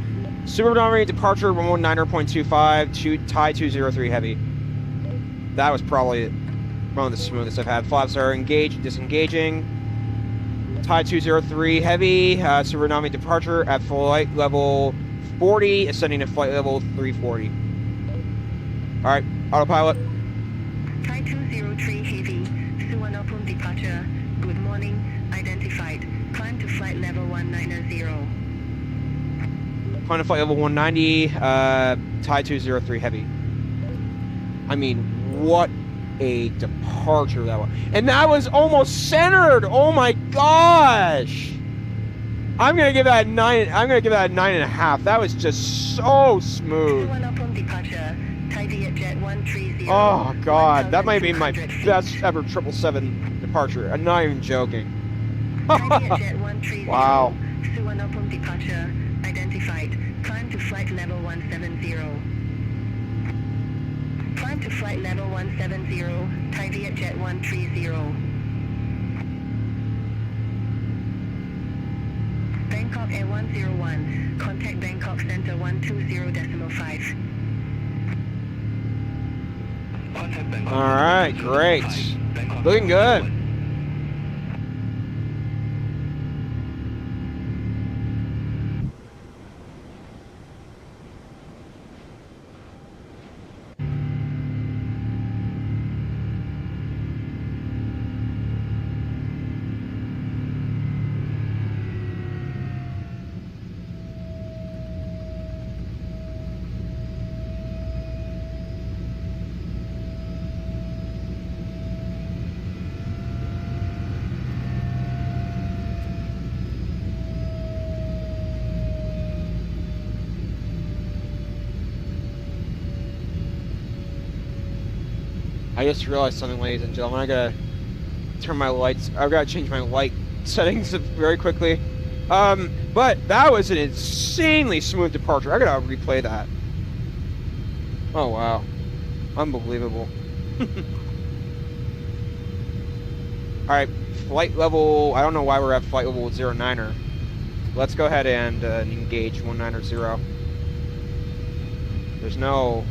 Super predominant departure 119.25 to Thai 203 Heavy. That was probably one of the smoothest I've had. Flaps are engaged, disengaging. Thai 203 Heavy, super predominant departure at flight level 40, ascending to flight level 340. All right, autopilot. Thai 203 Heavy, Suvarnabhumi departure, good morning, identified, climb to flight level 190. Climb to flight level 190, Thai 203 Heavy. I mean, what a departure that was. And that was almost centered. Oh my gosh. I'm gonna give that a 9. I'm gonna give that a 9.5. That was just so smooth. Suvarnabhumi departure, Thai Vietjet 130. Oh God, that might be my best ever 777 departure. I'm not even joking. Thai Vietjet 130. Wow. Suvarnabhumi departure, identified, climb Climb to flight level 170. Climb to flight level 170, Thai Vietjet 130. Bangkok Air 101, contact Bangkok Center 120.5. Alright, great. Looking good. I just realized something, ladies and gentlemen. I gotta turn my lights. I've gotta change my light settings very quickly. But that was an insanely smooth departure. I gotta replay that. Oh wow, unbelievable. All right, flight level. I don't know why we're at flight level 09er. Let's go ahead and engage 190. There's no.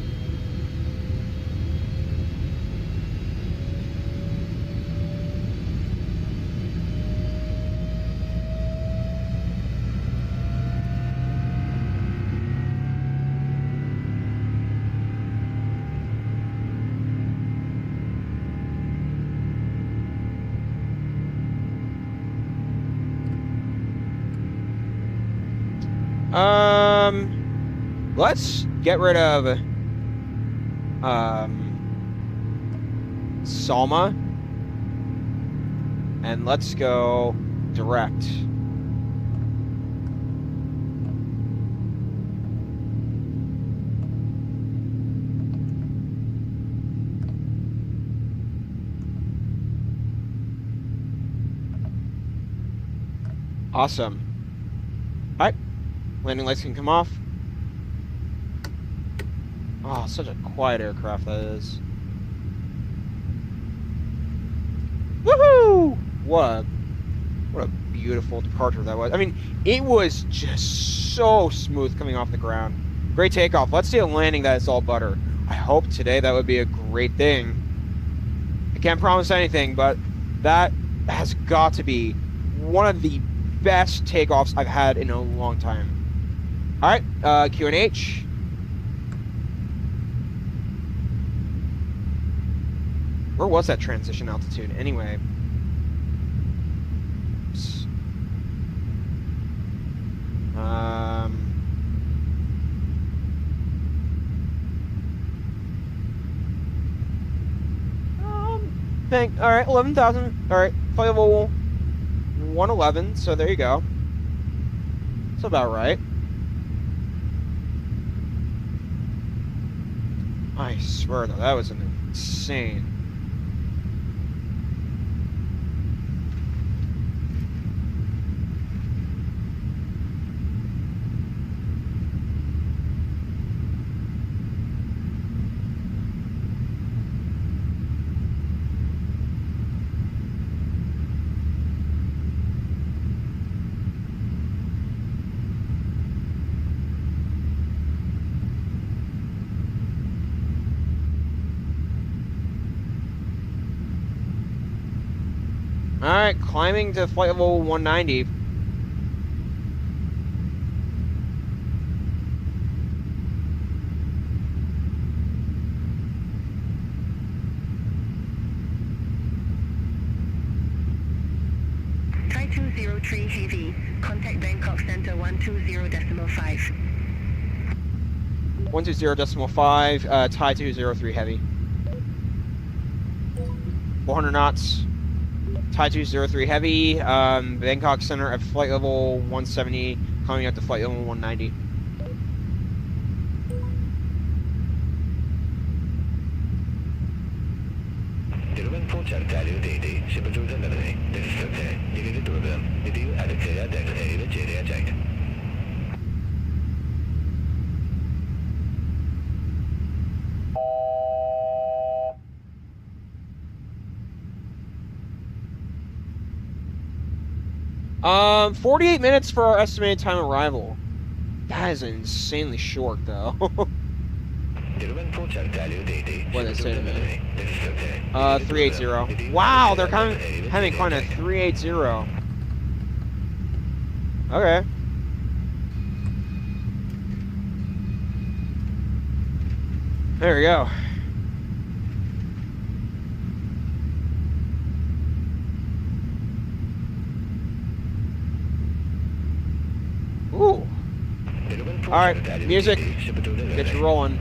Let's get rid of Salma and let's go direct. Awesome. All right, landing lights can come off. Oh, such a quiet aircraft that is. Woohoo! What a beautiful departure that was. I mean, it was just so smooth coming off the ground. Great takeoff. Let's see a landing that is all butter. I hope today that would be a great thing. I can't promise anything, but that has got to be one of the best takeoffs I've had in a long time. All right, QNH. Where was that transition altitude anyway? All right, 11,000. All right, flight level 111. So there you go. That's about right. I swear though, that was an insane. Alright, climbing to flight level 190. Thai 203 Heavy, contact Bangkok Center 120.5. 120.5, Thai 203 Heavy. 400 knots. Thai 203 Heavy, Bangkok Center at flight level 170, coming up to flight level 190. 48 minutes for our estimated time arrival. That is insanely short, though. What did it say to me? 380. Wow, they're kind of having quite a 380. Okay. There we go. Ooh. Alright, music. Get you rolling.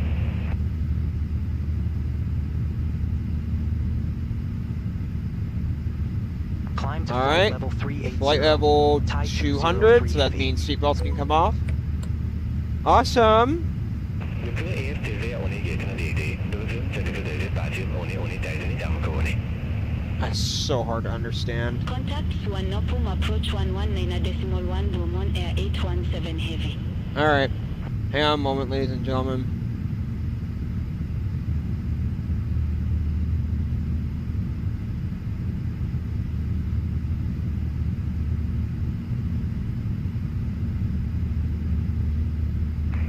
Alright. Flight level 200, so that means seatbelts can come off. Awesome. That's so hard to understand. Contact Suvarnabhumi approach 119.1 Beaumont Air 817 Heavy. Alright. Hang on a moment, ladies and gentlemen.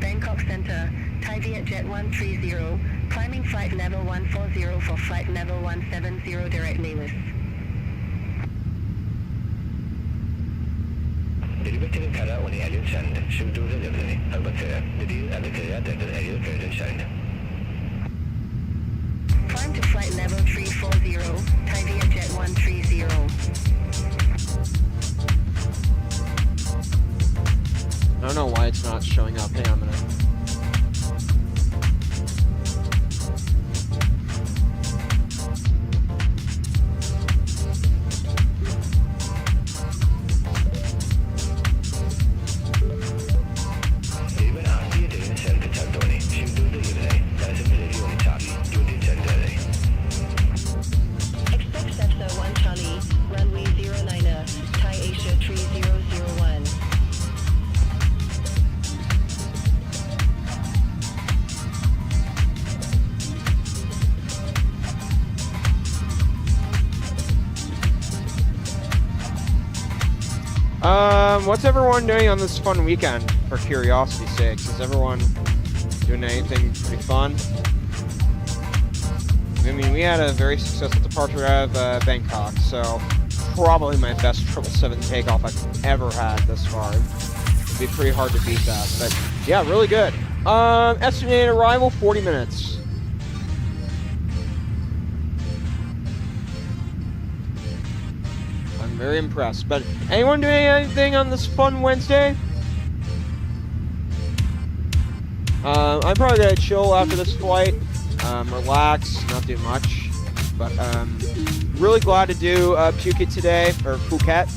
Bangkok Center, Thai Viet Jet 130, climbing flight level 140 for flight level 170 direct Nevis. Climb to flight level 340, Thai Viet Jet 130. I don't know why it's not showing up. Hang on a minute. Expect Cessna 1 Charlie, runway 09er, Thai Asia 3001. What's everyone doing on this fun weekend, for curiosity's sake? Is everyone doing anything pretty fun? I mean, we had a very successful departure out of Bangkok, so probably my best 777 takeoff I've ever had thus far. It'd be pretty hard to beat that, but yeah, really good. Estimated arrival, 40 minutes. I'm very impressed. But anyone doing anything on this fun Wednesday? I'm probably gonna chill after this flight, relax, not do much. But really glad to do Phuket today, or Phuket.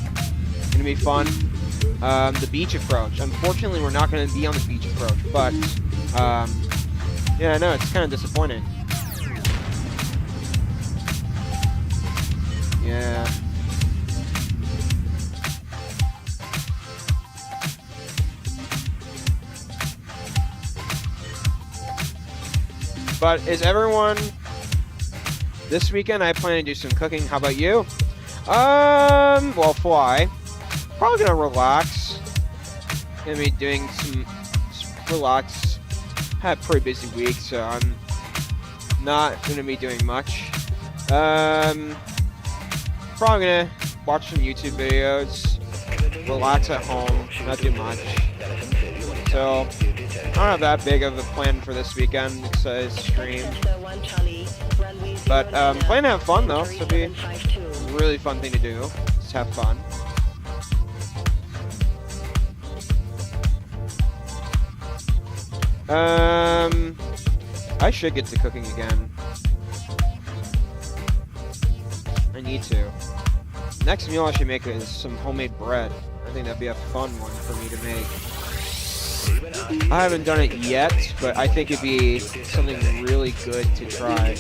Gonna be fun. The beach approach. Unfortunately, we're not gonna be on the beach approach, but yeah, I know it's kind of disappointing. Yeah. But is everyone... This weekend I plan to do some cooking. How about you? Well, fly. Probably gonna relax. Gonna be doing some relax. Had a pretty busy week, so I'm not gonna be doing much. Probably gonna watch some YouTube videos. Relax at home. Not do much. So... I don't have that big of a plan for this weekend besides stream. But plan to have fun though, so it'll be a really fun thing to do. Just have fun. I should get to cooking again. I need to. Next meal I should make is some homemade bread. I think that'd be a fun one for me to make. I haven't done it yet, but I think it'd be something really good to try.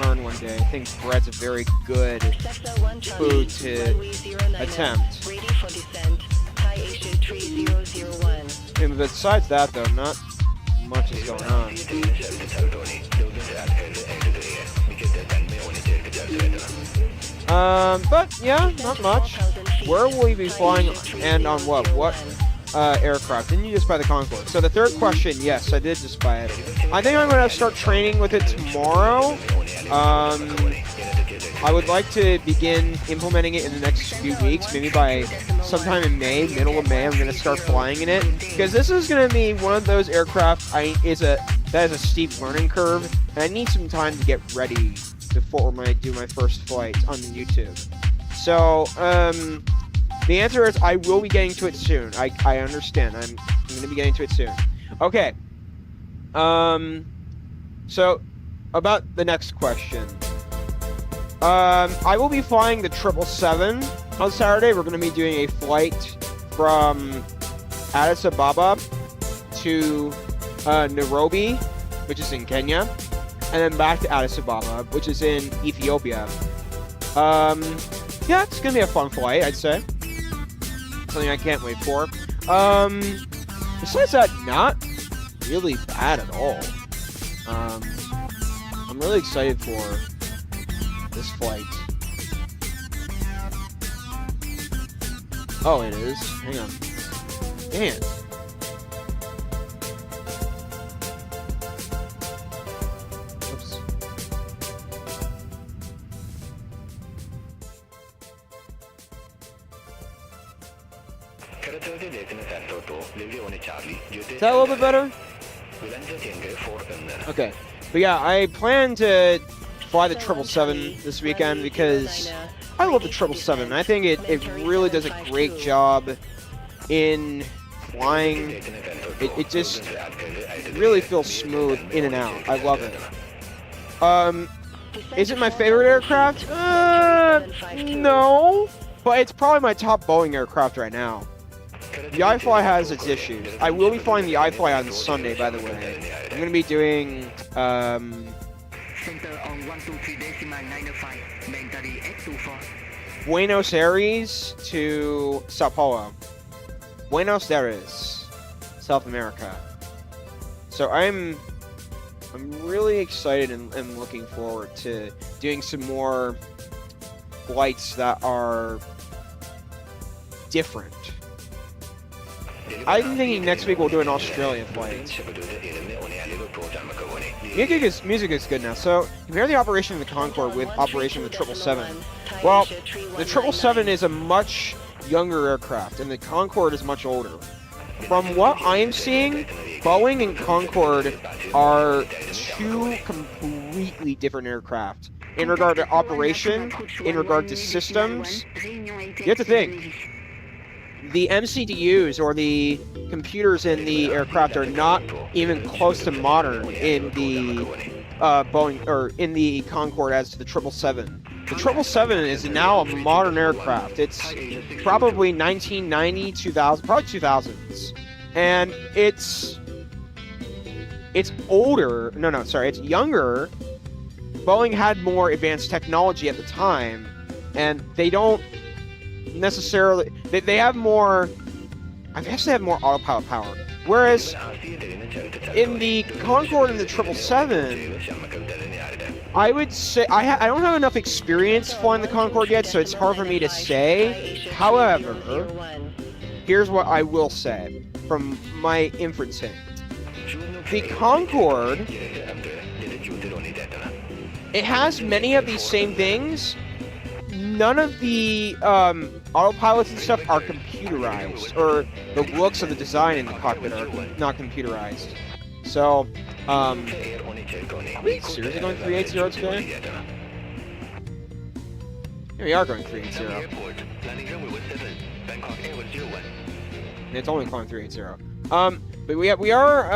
Learn one day. I think bread's a very good food to attempt. And besides that, though, not much is going on. But yeah, not much. where will we be flying and on what? What aircraft? Didn't you just buy the Concorde? So the third question, yes, I did just buy it. I think I'm going to start training with it tomorrow. I would like to begin implementing it in the next few weeks, maybe by sometime in May, middle of May, I'm going to start flying in it. Because this is going to be one of those aircraft that is a steep learning curve, and I need some time to get ready before I do my first flight on YouTube. So, the answer is I will be getting to it soon. I understand. I'm going to be getting to it soon. Okay. So, about the next question. I will be flying the 777 on Saturday. We're going to be doing a flight from Addis Ababa to Nairobi, which is in Kenya, and then back to Addis Ababa, which is in Ethiopia. Yeah, it's going to be a fun flight, I'd say. Something I can't wait for. Besides that, not really bad at all. I'm really excited for this flight. Oh, it is. Hang on. Man. Oops. Is that a little bit better? Okay. But yeah, I plan to fly the 777 this weekend because I love the 777. I think it really does a great job in flying. It just really feels smooth in and out. I love it. Is it my favorite aircraft? No. But it's probably my top Boeing aircraft right now. The iFly has its issues. I will be flying the iFly on Sunday, by the way. I'm going to be doing, Buenos Aires to Sao Paulo. Buenos Aires, South America. So I'm really excited and looking forward to doing some more flights that are different. I'm thinking next week we'll do an Australia flight. Music is good now. So, compare the operation of the Concorde with operation of the 777. Well, the 777 is a much younger aircraft, and the Concorde is much older. From what I am seeing, Boeing and Concorde are two completely different aircraft. In regard to operation, in regard to systems, you have to think. The MCDUs, or the computers in the aircraft, are not even close to modern in the Boeing, or in the Concorde, as to the 777. The 777 is now a modern aircraft. It's probably 1990, 2000, probably 2000s. And it's older. No, sorry, it's younger. Boeing had more advanced technology at the time, and they don't necessarily, they have more, I guess they have more autopilot power. Whereas in the Concorde and the 777, I would say I don't have enough experience flying the Concorde yet, so it's hard for me to say. However, here's what I will say from my inferencing. The Concorde, it has many of these same things. None of the autopilots and stuff are computerized, or the looks of the design in the cockpit are not computerized. So, are we seriously going 380 today? Yeah, we are going 380. And it's only climbing 380. But we are,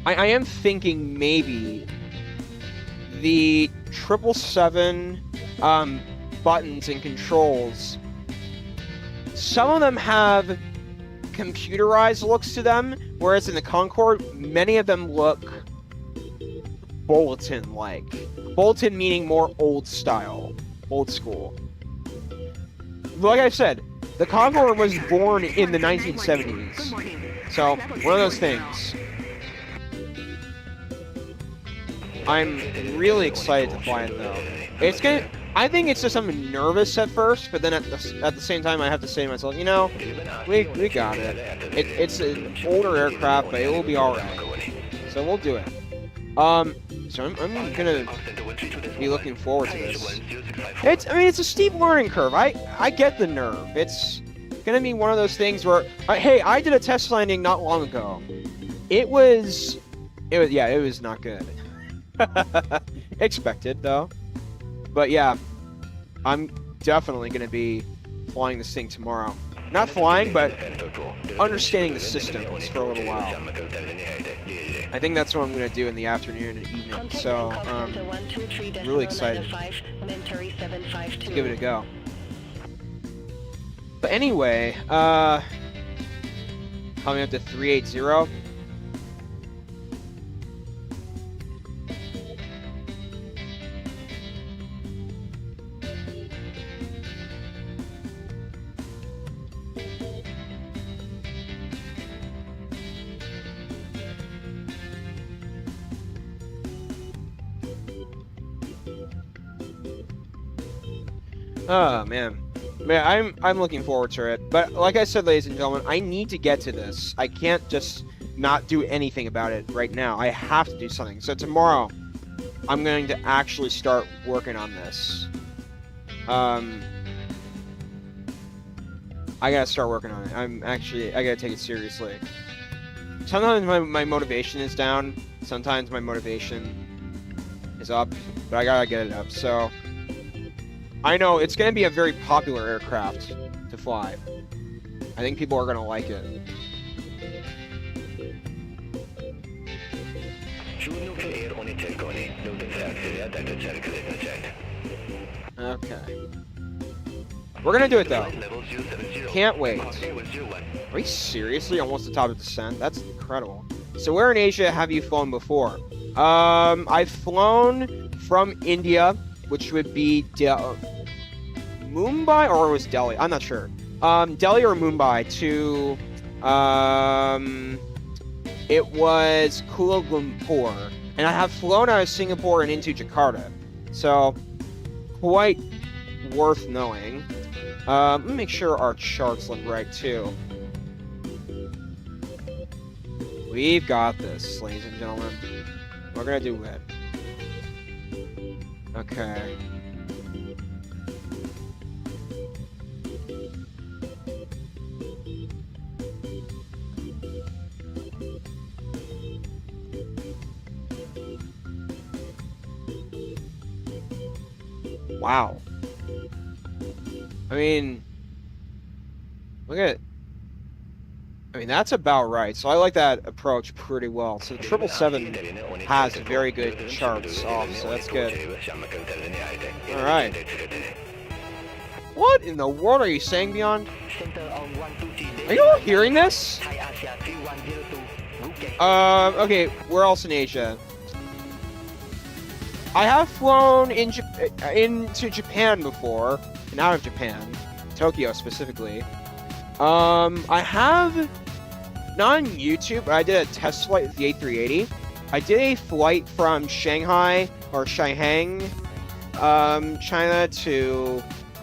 I am thinking maybe the 777 buttons and controls, some of them have computerized looks to them, whereas in the Concorde, many of them look bulletin-like. Bulletin meaning more old style, old school. Like I said, the Concorde was born in the 1970s, so one of those things. I'm really excited to fly it though. I think it's just I'm nervous at first, but then at the same time I have to say to myself, you know, we got it. It's an older aircraft, but it will be all right. So we'll do it. So I'm gonna be looking forward to this. I mean, it's a steep learning curve. I get the nerve. It's gonna be one of those things where, hey, I did a test landing not long ago. It was not good. Expected though. But yeah, I'm definitely gonna be flying this thing tomorrow. Not flying, but understanding the systems for a little while. I think that's what I'm going to do in the afternoon and evening, so really excited to give it a go. But anyway, coming up to 380. Oh man, I'm looking forward to it. But like I said, ladies and gentlemen, I need to get to this. I can't just not do anything about it right now. I have to do something. So tomorrow, I'm going to actually start working on this. I gotta start working on it. I gotta take it seriously. Sometimes my motivation is down. Sometimes my motivation is up. But I gotta get it up. So I know it's going to be a very popular aircraft to fly. I think people are going to like it. Okay. We're going to do it though. Can't wait. Are we seriously almost the top of descent? That's incredible. So where in Asia have you flown before? I've flown from India, which would be Mumbai, or it was Delhi. I'm not sure. Delhi or Mumbai to it was Kuala Lumpur, and I have flown out of Singapore and into Jakarta, so quite worth knowing. Let me make sure our charts look right too. We've got this, ladies and gentlemen. We're gonna do it. Okay. Wow. I mean, look at, I mean, that's about right. So I like that approach pretty well. So 777 has very good charts off, so that's good. All right. What in the world are you saying, Beyond? Are you all hearing this? Okay, where else in Asia? I have flown into Japan before, and out of Japan, Tokyo specifically. I have, not on YouTube, but I did a test flight with the A380. I did a flight from Shanghai, or Shanghai, China to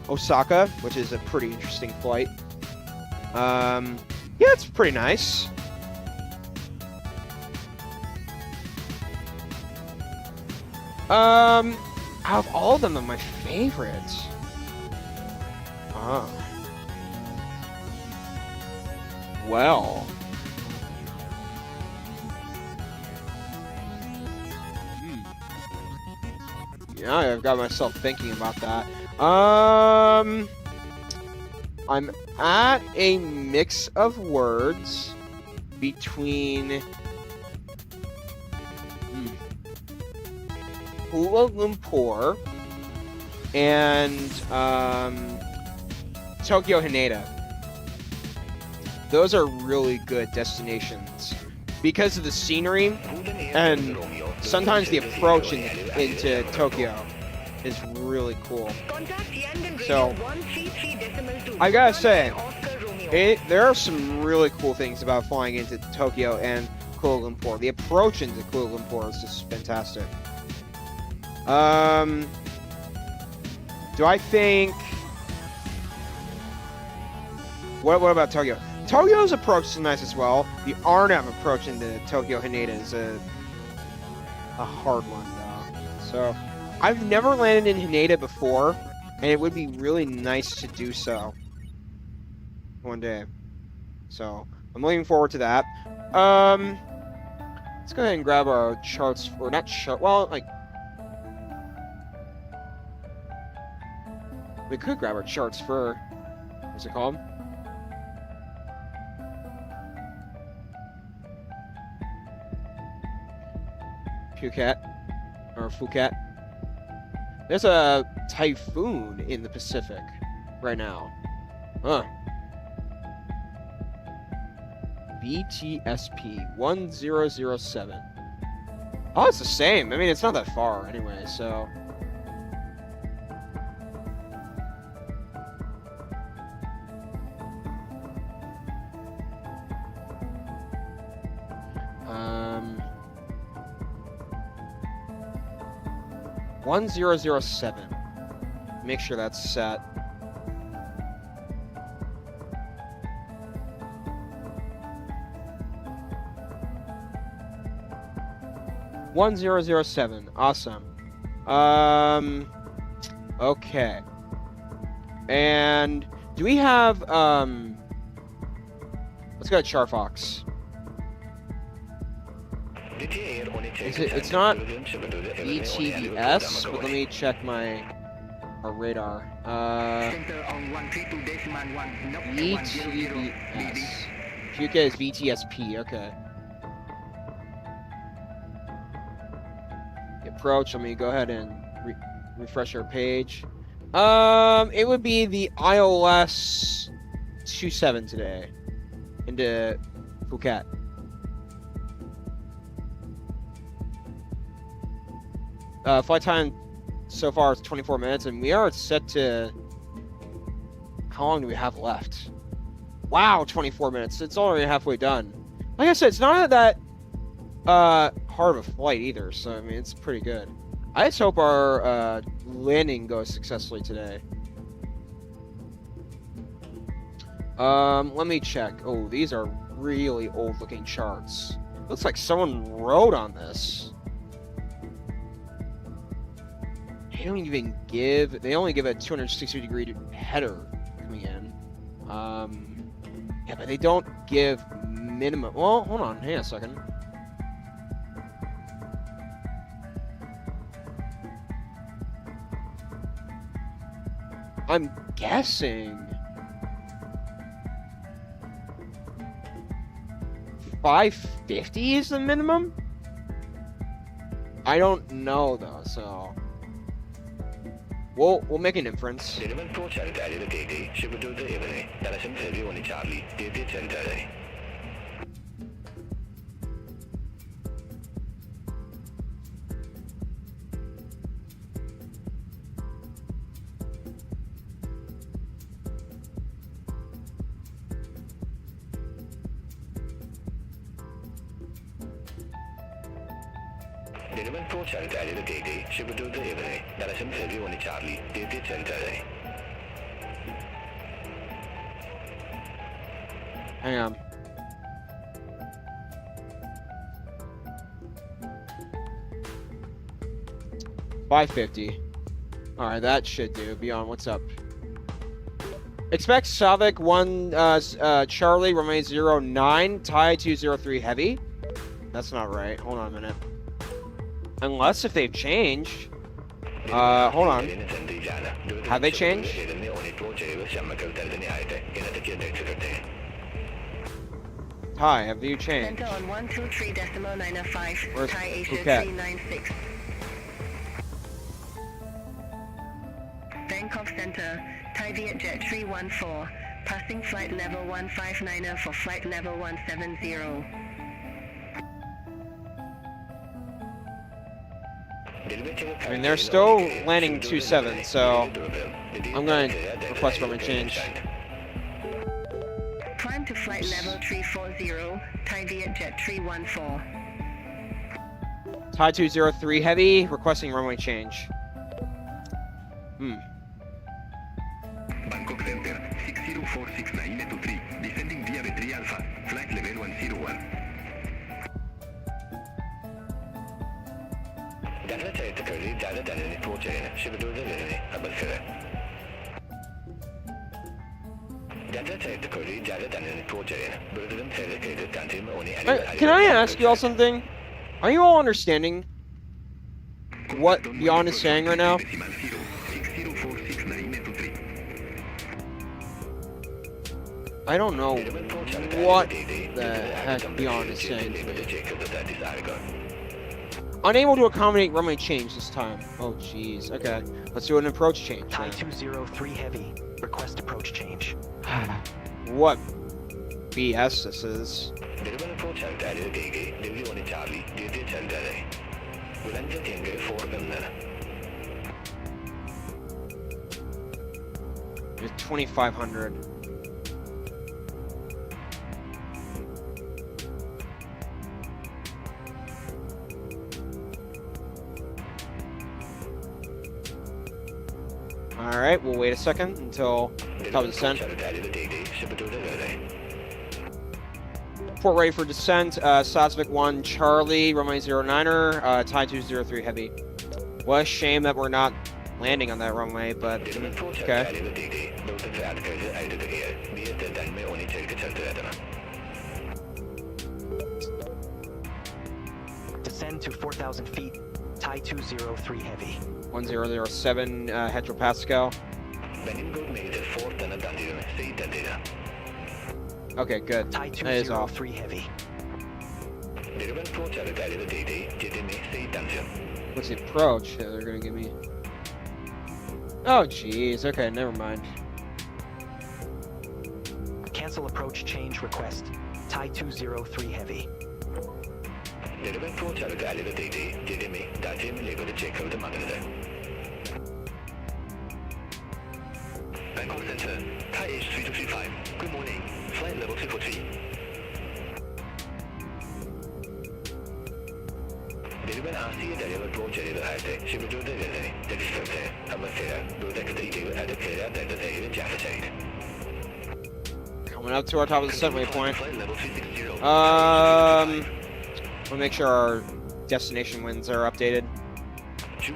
Osaka, which is a pretty interesting flight. Yeah, it's pretty nice. Out of all of them, they're my favorites. Oh. Well. Yeah, I've got myself thinking about that. I'm at a mix of words between Kuala Lumpur and Tokyo Haneda. Those are really good destinations because of the scenery, and sometimes the approach into Tokyo is really cool. So I gotta say, there are some really cool things about flying into Tokyo and Kuala Lumpur. The approach into Kuala Lumpur is just fantastic. Do I think... What about Tokyo? Tokyo's approach is nice as well. The RNAV approach into Tokyo Haneda is a hard one, though. So, I've never landed in Haneda before, and it would be really nice to do so one day. So, I'm looking forward to that. Let's go ahead and grab our charts, or not chart, well, like, we could grab our charts for, what's it called? Phuket. There's a typhoon in the Pacific right now. Huh. VTSP 1007. Oh, it's the same. I mean, it's not that far anyway, so. Um, 1007. Make sure that's set. $1007. Awesome. Okay. And do we have let's go to Charfox. It's not VTBS, but let me check our radar. VTBS. Phuket is VTSP, okay. Approach, let me go ahead and refresh our page. It would be the ILS 27 today into Phuket. Flight time so far is 24 minutes, and we are set to... How long do we have left? Wow, 24 minutes. It's already halfway done. Like I said, it's not that hard of a flight either, so I mean, it's pretty good. I just hope our landing goes successfully today. Let me check. Oh, these are really old-looking charts. Looks like someone wrote on this. They don't even give... They only give a 260-degree header coming in. Yeah, but they don't give minimum... Well, hold on. Hang on a second. I'm guessing... 550 is the minimum? I don't know, though, so... We'll make an inference. Hang on. $550. Alright, that should do. Beyond, what's up? Expect Savik 1 Charlie remains 09, Thai 203 heavy. That's not right. Hold on a minute. Unless if they've changed. Hold on. Have they changed? Hi, have you changed? Center on 123.905. Where's Thai Asia Phuket? 396. Bangkok Center, Thai Vietjet 314. Passing flight level 159 for flight level 170. I mean, they're still landing 27, so I'm going to request from a change. Climb to flight level 340, Thai Vietjet 314. Thai 203 heavy, requesting runway change. 2469 to 3, descending via B3 Alpha, flight level 101. Data technically data dynamic project should do the atmosphere. Data technically data dynamic project, but the dedicated content only. Can I ask you all something? Are you all understanding what Beyond is saying right now? I don't know what the heck Beyond is saying. Unable to accommodate runway change this time. Oh, jeez. Okay, let's do an approach change. Thai 203 Heavy, request approach change. What BS this is. It's 2,500. All right, we'll wait a second until top of descent. Port ready for descent. Sosvik 1 Charlie, runway 09er, Thai 203 Heavy. What a shame that we're not landing on that runway, but okay. Descend to 4,000 feet, Thai 203 Heavy. 1007 hectopascal. Okay, good. Thai That is off. 203 Heavy. What's the approach that they're gonna give me? Oh, jeez. Okay, never mind. Cancel approach change request, Thai 203 Heavy. Bangkok Center, Thai H3235. Good morning. Flight level 243. Deliver RC deliver project at Shibudo Delivery. That is okay. I'm a fair. Do that the at the fair that the Jaffa. Coming up to our top of the set waypoint. Flight level 360. We'll make sure our destination winds are updated.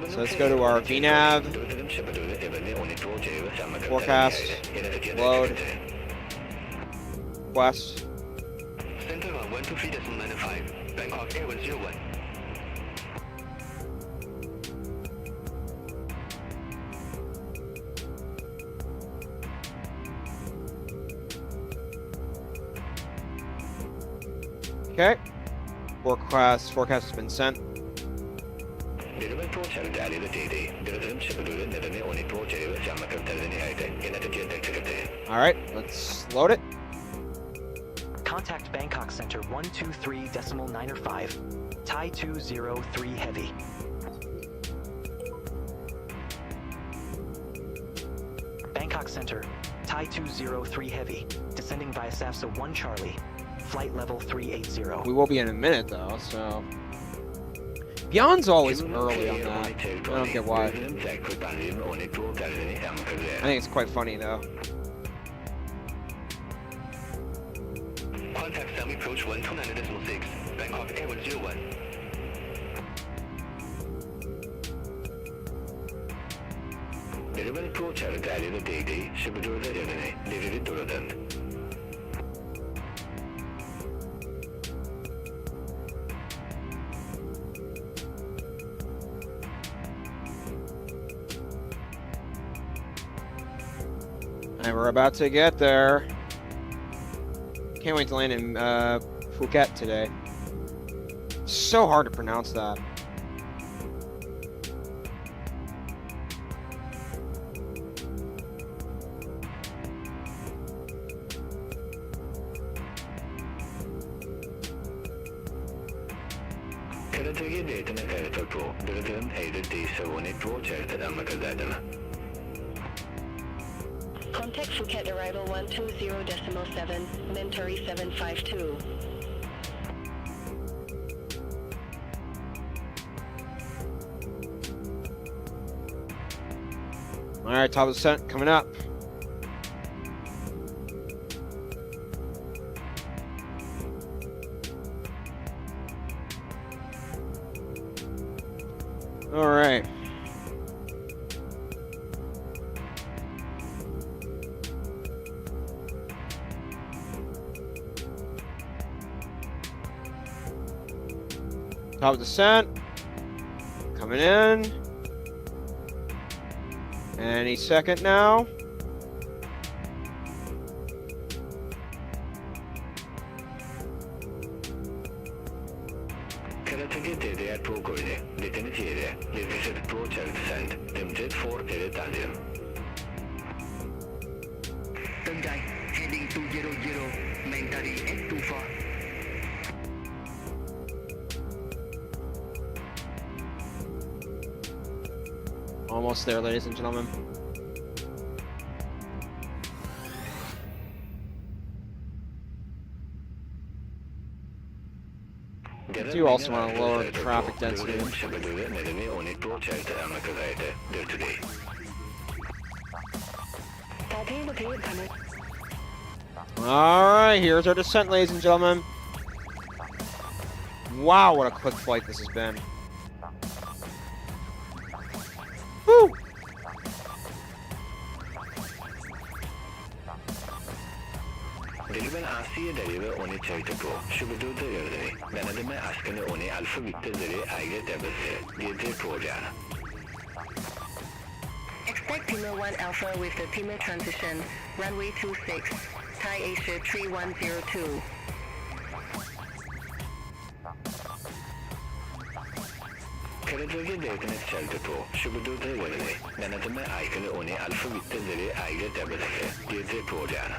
So let's go to our VNAV, forecast, load, west. Center 123.95, Bangkok Air 101. Okay. Forecast has been sent. Alright, let's load it. Contact Bangkok Center 123.905, Thai 203 Heavy. Bangkok Center, Thai 203 Heavy, descending via SAFSA 1 Charlie, flight level 380. We will be in a minute though, so. Beyond's always early on that. I don't get why. I think it's quite funny though. Contact Sami approach 129.6, Bangkok Air 101. Deliver approach at the Alien Day, Shibudo Delivery Dorodan. And we're about to get there. Can't wait to land in Phuket today. So hard to pronounce that. Contact Phuket arrival 120.7, Mentari 752. Alright, top of the set coming up. All right. Top descent. Coming in. Any second now. Karatage Dede Progoide, Detenere, Levisit Pro Child Sand, Limited for Eretalium. Tendai, heading 200, Mentari S24. Almost there, ladies and gentlemen. Do also want to lower the traffic density. Alright, here's our descent, ladies and gentlemen. Wow, what a quick flight this has been. Woo! Deliver Asia deliver on a charitable. Shubudu delivery. Manadama asking on a alpha Victor I get a program. Expect Pima 1 Alpha with the Pima transition, runway 26, Thai Asia 3102. Karatage Decanet charitable. Shubudu delivery. Manadama icon on a alpha Victor I get a program.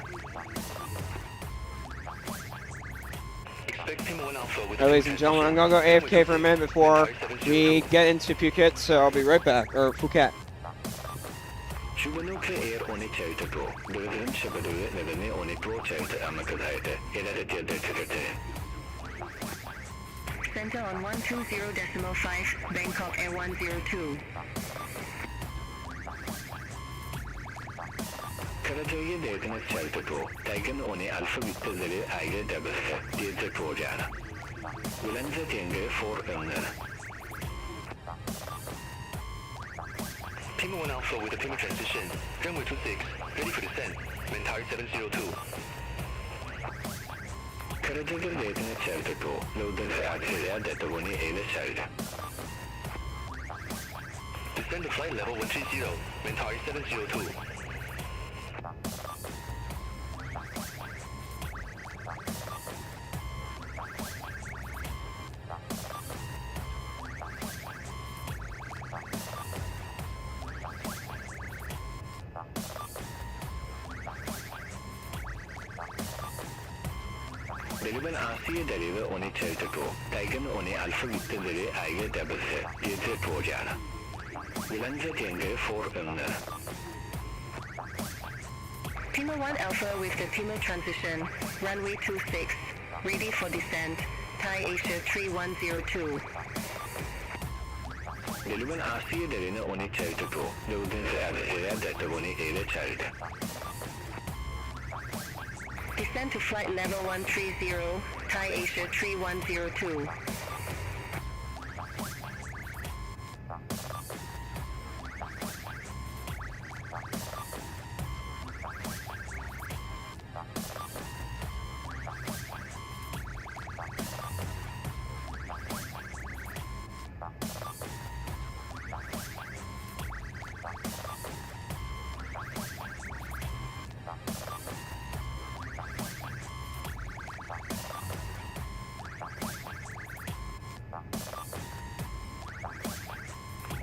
Ladies and gentlemen, I'm gonna go AFK for a minute before we get into Phuket, so I'll be right back, or Phuket. Air on a charitable. Delivery Shabadu, Nevene on a pro charity Amakadite, Center on 120.5, Bangkok Air 102. Karatage Decanet charitable. Taken on a alpha Victor I get a program. Vilanza Tenge for owner. Pima 1 Alpha with a Pima transition, runway 26, ready for descent, Mentari 702. Karatage Decanet charitable. Load the Axelia that the one a child. Descend to flight level 130, Mentari 702. Deliver Asia deliver on a charitable. Taken on a alpha Victor I get a program. Vilanza Tenge for owner. Pima 1 Alpha with the Pima transition, runway 26, ready for descent, Thai Asia 3102. Deliver Asia deliver on a charitable. Load the Axelia that the one a child. Descend to flight level 130, Thai Asia 3102.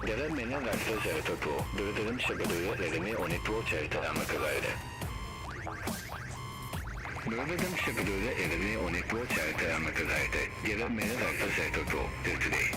There are many vectors at a pro. Delivery Shabadu, Redemy on a pro charity Amakavide. Delivery Shabadu, Redemy on a pro charity Amakavide. There are many vectors at a pro today.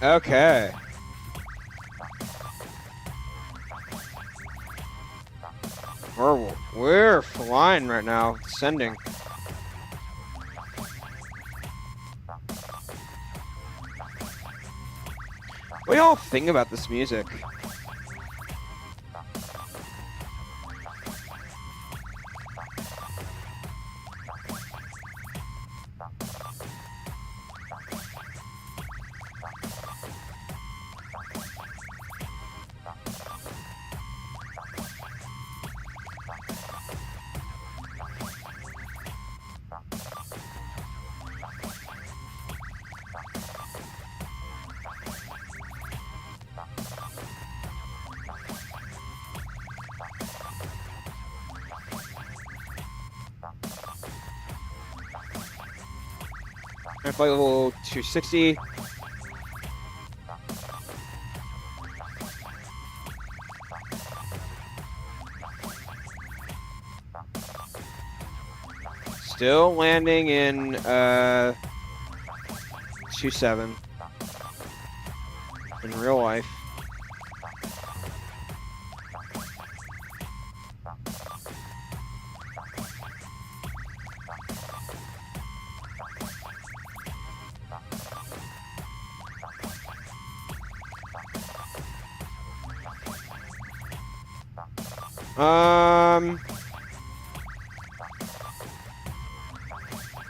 Okay. We're flying right now, descending. What do y'all think about this music? Flight level 260. Still landing in 27 in real life.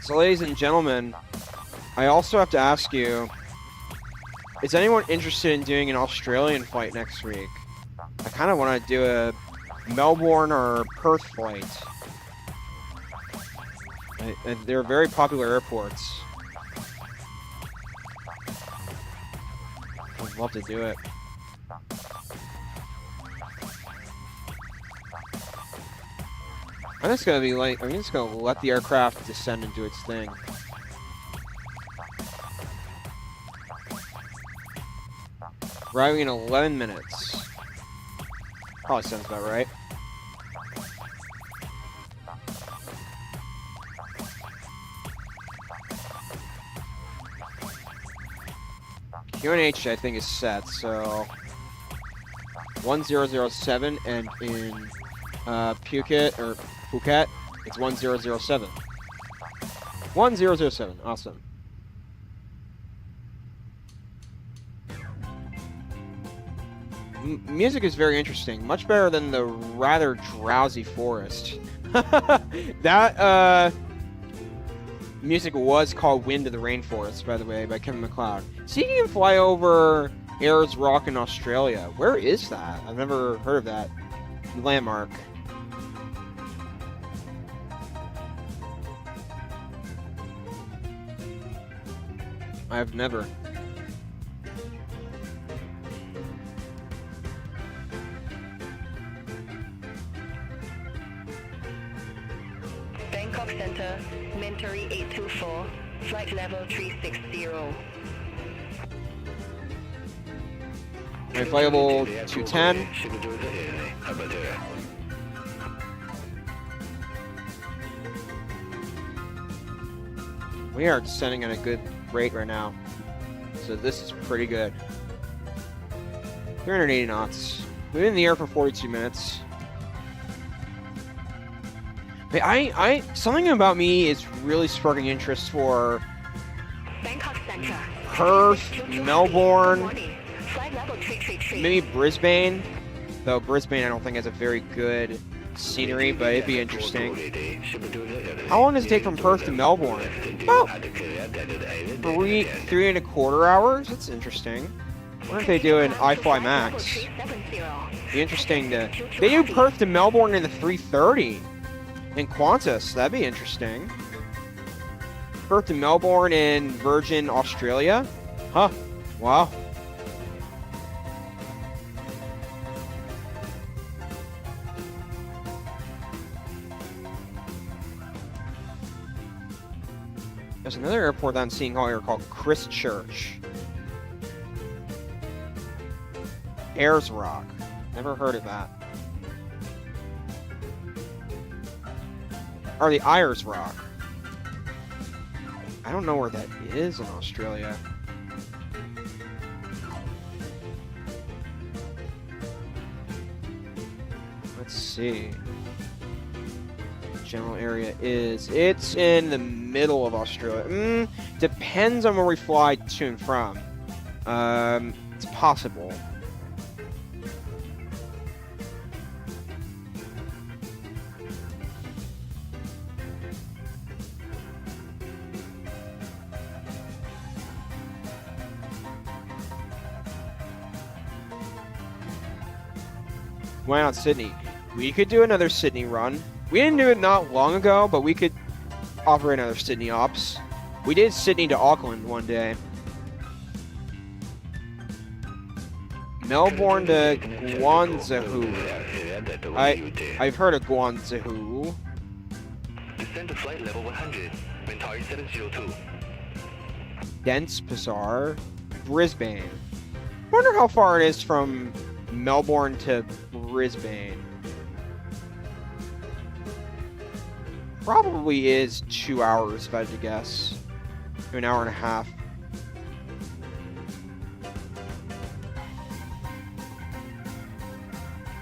So ladies and gentlemen, I also have to ask you, is anyone interested in doing an Australian flight next week? I kind of want to do a Melbourne or Perth flight. They're very popular airports. I'd love to do it. I'm just gonna let the aircraft descend and do its thing. Arriving in 11 minutes. Probably sounds about right. QNH I think is set, so 1007 and in Phuket, it's 1007. 1007, awesome. Music is very interesting, much better than the rather drowsy forest. That music was called Wind of the Rainforest, by the way, by Kevin MacLeod. See if you can fly over Ayers Rock in Australia. Where is that? I've never heard of that landmark. I've never. Bangkok Center, Mentary 824, flight level 360. My flight level 210. We are descending at a good rate right now, so this is pretty good. 380 knots. We've been in the air for 42 minutes. But something about me is really sparking interest for Bangkok Center, Perth, Melbourne, flight level 333. maybe Brisbane. Though Brisbane I don't think has a very good scenery, but it'd be interesting. How long does it take from Perth to Melbourne? About 3.25 hours. That's interesting. I wonder if they do an iFly Max. Be interesting to. They do Perth to Melbourne in the 3:30 in Qantas. That'd be interesting. Perth to Melbourne in Virgin Australia. Huh. Wow. There's another airport that I'm seeing here called Christchurch. Ayers Rock. Never heard of that. Or the Ayers Rock. I don't know where that is in Australia. see. General area is, it's in the middle of Australia. Depends on where we fly to and from. It's possible. Why not Sydney? We could do another Sydney run. We didn't do it not long ago, but we could operate another Sydney ops. We did Sydney to Auckland one day. Melbourne to Guangzhou. I've heard of Guangzhou. Descend to flight level 100, wind target 702. Dense Bazaar, Brisbane. Wonder how far it is from Melbourne to Brisbane. Probably is 2 hours, if I had to guess. To an hour and a half.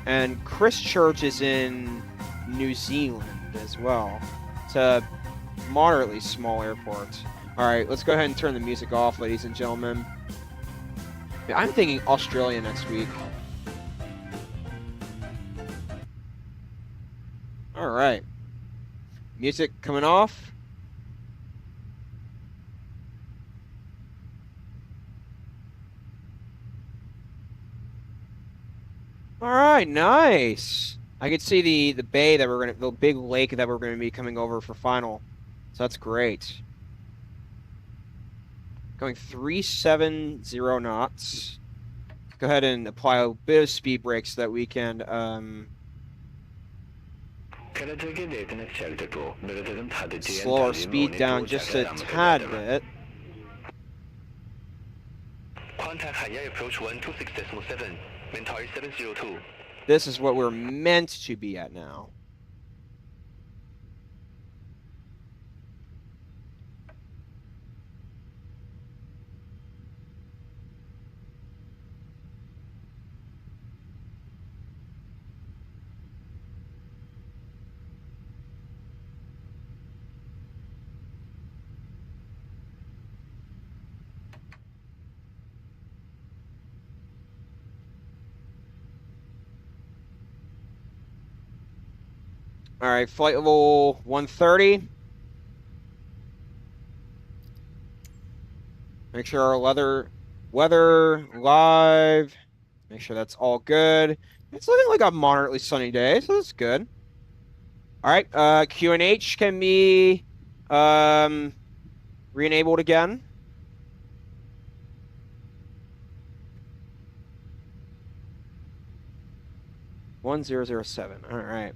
And Christchurch is in New Zealand as well. It's a moderately small airport. Alright, let's go ahead and turn the music off, ladies and gentlemen. Yeah, I'm thinking Australia next week. Alright. Music coming off. Alright, nice. I could see the bay that the big lake that we're gonna be coming over for final. So that's great. Going 370 knots. Go ahead and apply a bit of speed brakes so that we can slow our speed down just a tad bit. Contact high approach 126.7, wind target 702. This is what we're meant to be at now. All right, flight level 130. Make sure our weather live. Make sure that's all good. It's looking like a moderately sunny day, so that's good. All right, QNH can be re-enabled again. $1007. All right.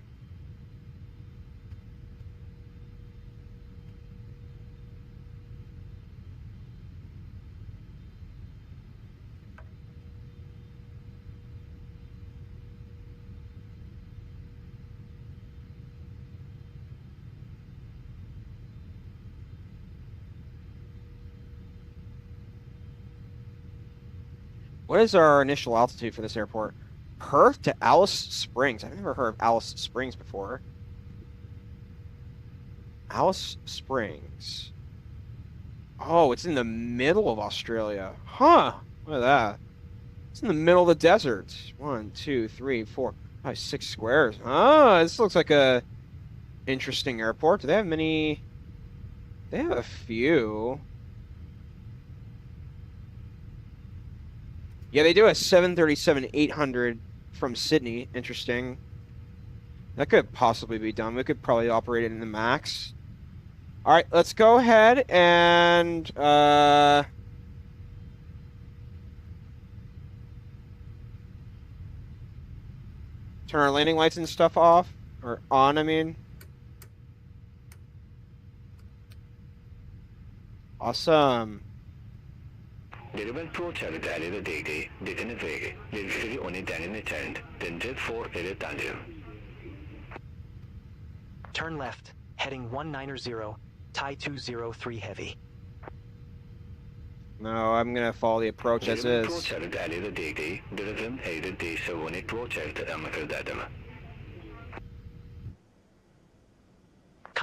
What is our initial altitude for this airport? Perth to Alice Springs. I've never heard of Alice Springs before. Alice Springs. Oh, it's in the middle of Australia. Huh. Look at that. It's in the middle of the desert. 1, 2, 3, 4, 5, 6 squares. Oh, this looks like a interesting airport. Do they have many? They have a few. Yeah, they do a 737-800 from Sydney. Interesting. That could possibly be done. We could probably operate it in the max. All right, let's go ahead and turn our landing lights and stuff off. Or on, I mean. Awesome. Deliver pro chart dalile dege, detene vege, delivery on it and chant, then jet for it dandu. Turn left, heading 190, Thai 203 heavy. No, I'm gonna follow the approach as is. Pro chart dalile dege, deliver 8 days on it pro chart amaker dadama.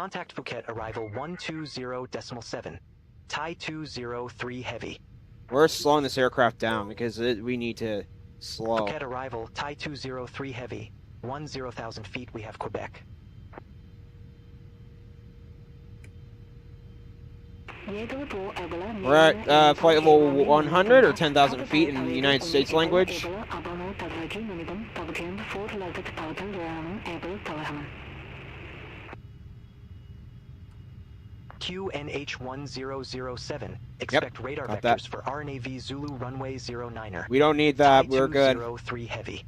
Contact Phuket arrival 120.7. Thai 203 heavy. We're slowing this aircraft down because we need to slow. Phuket arrival Thai 203 heavy. 10,000 feet, we have Quebec. We're at flight level 100 or 10,000 feet in the United States language. QNH1007. Expect radar got vectors that. for RNAV Zulu runway 09er. We don't need that. We're good. 203 heavy.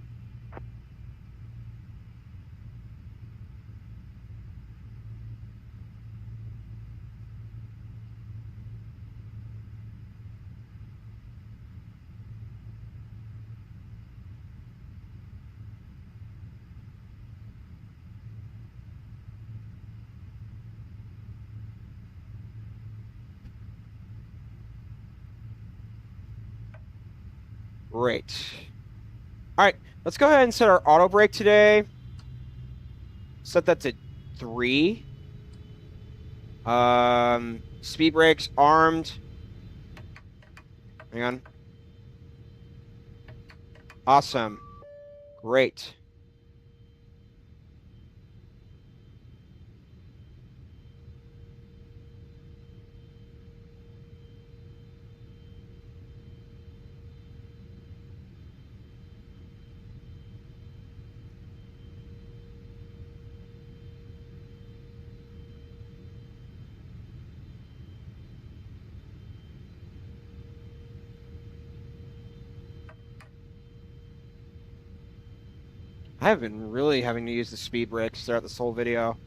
Great. All right, let's go ahead and set our auto brake today. Set that to 3. Speed brakes armed. Hang on. Awesome. Great. I have been really having to use the speed brakes throughout this whole video.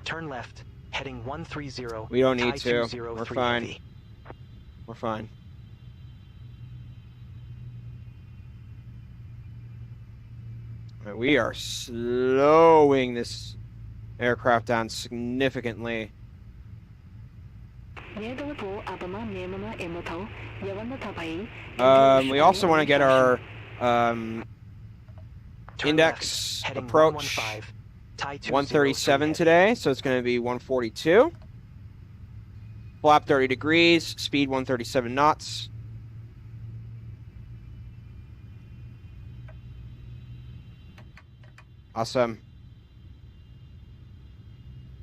Turn left, heading 130. We don't need Thai to. 203 We're fine. heavy. We're fine. All right, we are slowing this aircraft down significantly. We also want to get our Turn index left, heading approach 115. Thai 137 heavy. today, so it's going to be 142. Flap 30 degrees, speed 137 knots. Awesome.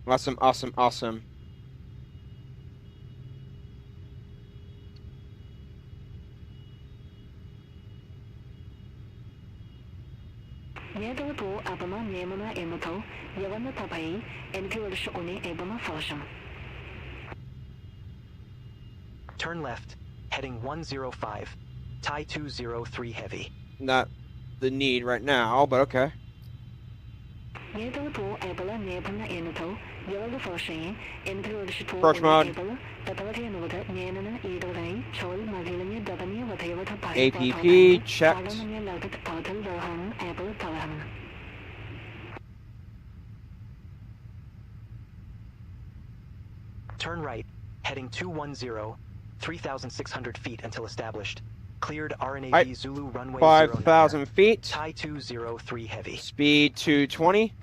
Awesome, awesome, awesome. Turn left, heading 105. Thai 203 heavy. Not the need right now, but okay. Approach mode. APP checked. Turn right, heading 210. 3,600 feet until established. Cleared RNAV Right. Zulu runway 5,000 feet. Thai 203 heavy. Speed 220.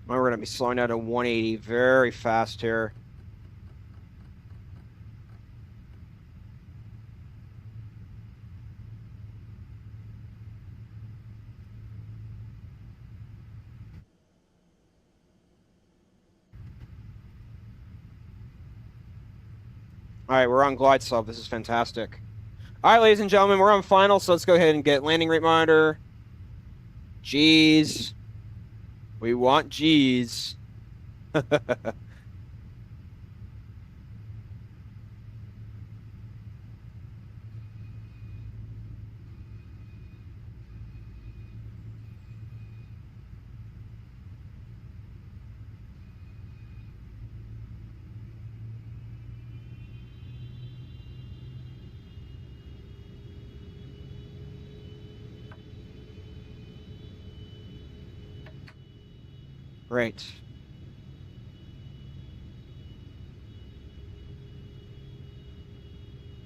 We're going to be slowing down to 180 very fast here. All right, we're on glide slope. This is fantastic. All right, ladies and gentlemen, we're on final, so let's go ahead and get landing rate monitor. G's. We want G's. Great.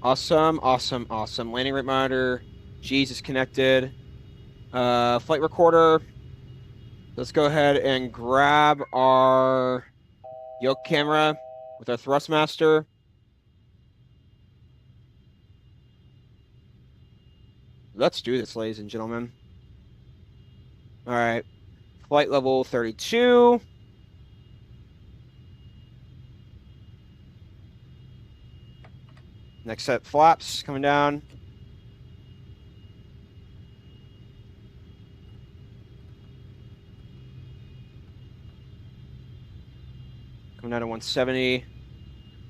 Awesome, awesome, awesome. Landing rate monitor. G's is connected. Flight recorder. Let's go ahead and grab our yoke camera with our thrust master. Let's do this, ladies and gentlemen. All right. Flight level 32. Next set flaps coming down. Coming down to 170.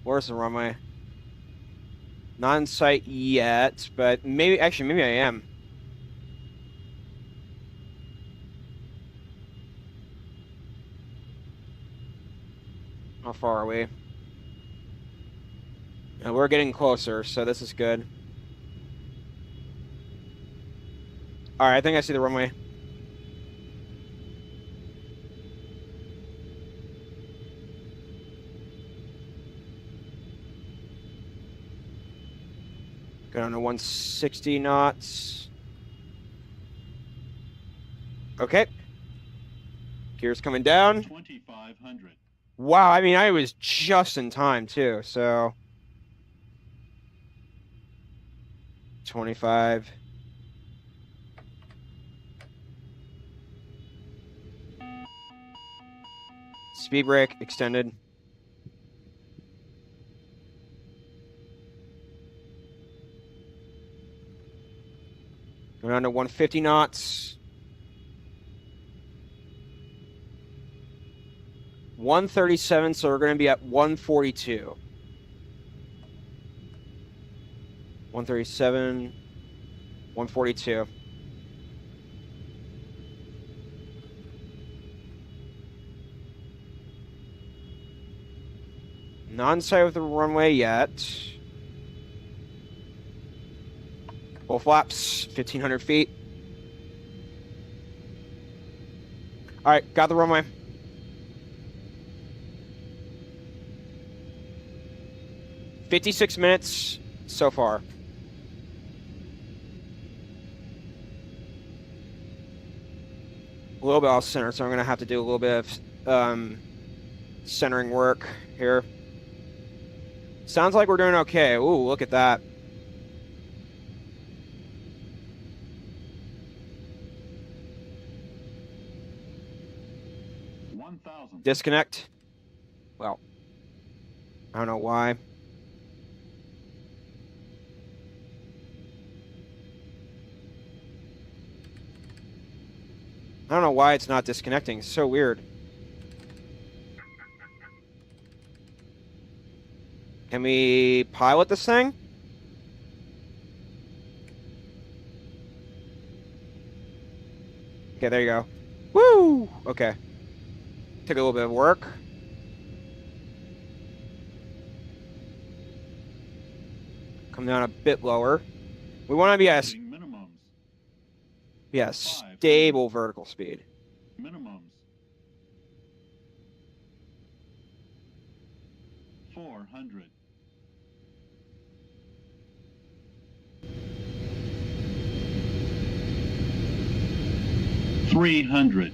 Where's the runway? Not in sight yet, but maybe, actually, maybe I am. How far are we? We're getting closer, so this is good. All right, I think I see the runway. Go down to 160 knots. Okay. Gears coming down. 2,500. Wow, I mean, I was just in time, too, so... 25. Speed brake extended. Going down to 150 knots. 137, so we're going to be at 142. 137, 142. Not inside of the runway yet. Full flaps, 1,500 feet. All right, got the runway. $56 so far. A little bit off center, so I'm going to have to do a little bit of centering work here. Sounds like we're doing okay. Ooh, look at that. Disconnect. Well, I don't know why. I don't know why it's not disconnecting. It's so weird. Can we pilot this thing? Okay, there you go. Woo! Okay. Took a little bit of work. Come down a bit lower. We want to be at stable vertical speed. Minimums. 400. 300.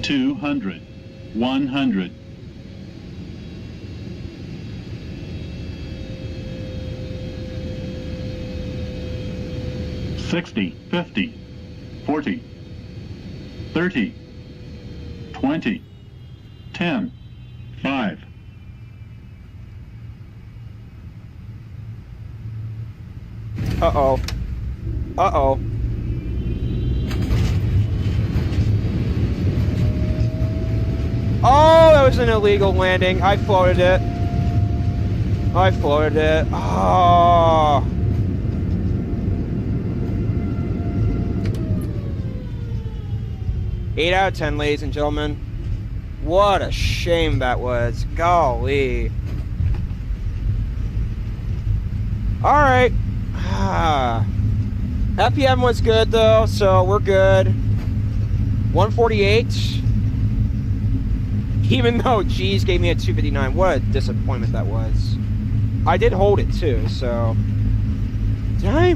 200. 100. 60, 50, 40, 30, 20, 10, 5, Uh-oh. Uh-oh. Oh, that was an illegal landing. I floated it. I floated it. Oh. Eight out of 10, ladies and gentlemen. What a shame that was. Golly. Alright. FPM was good though, so we're good. 148. Even though G's gave me a 259. What a disappointment that was. I did hold it too, so. Did I?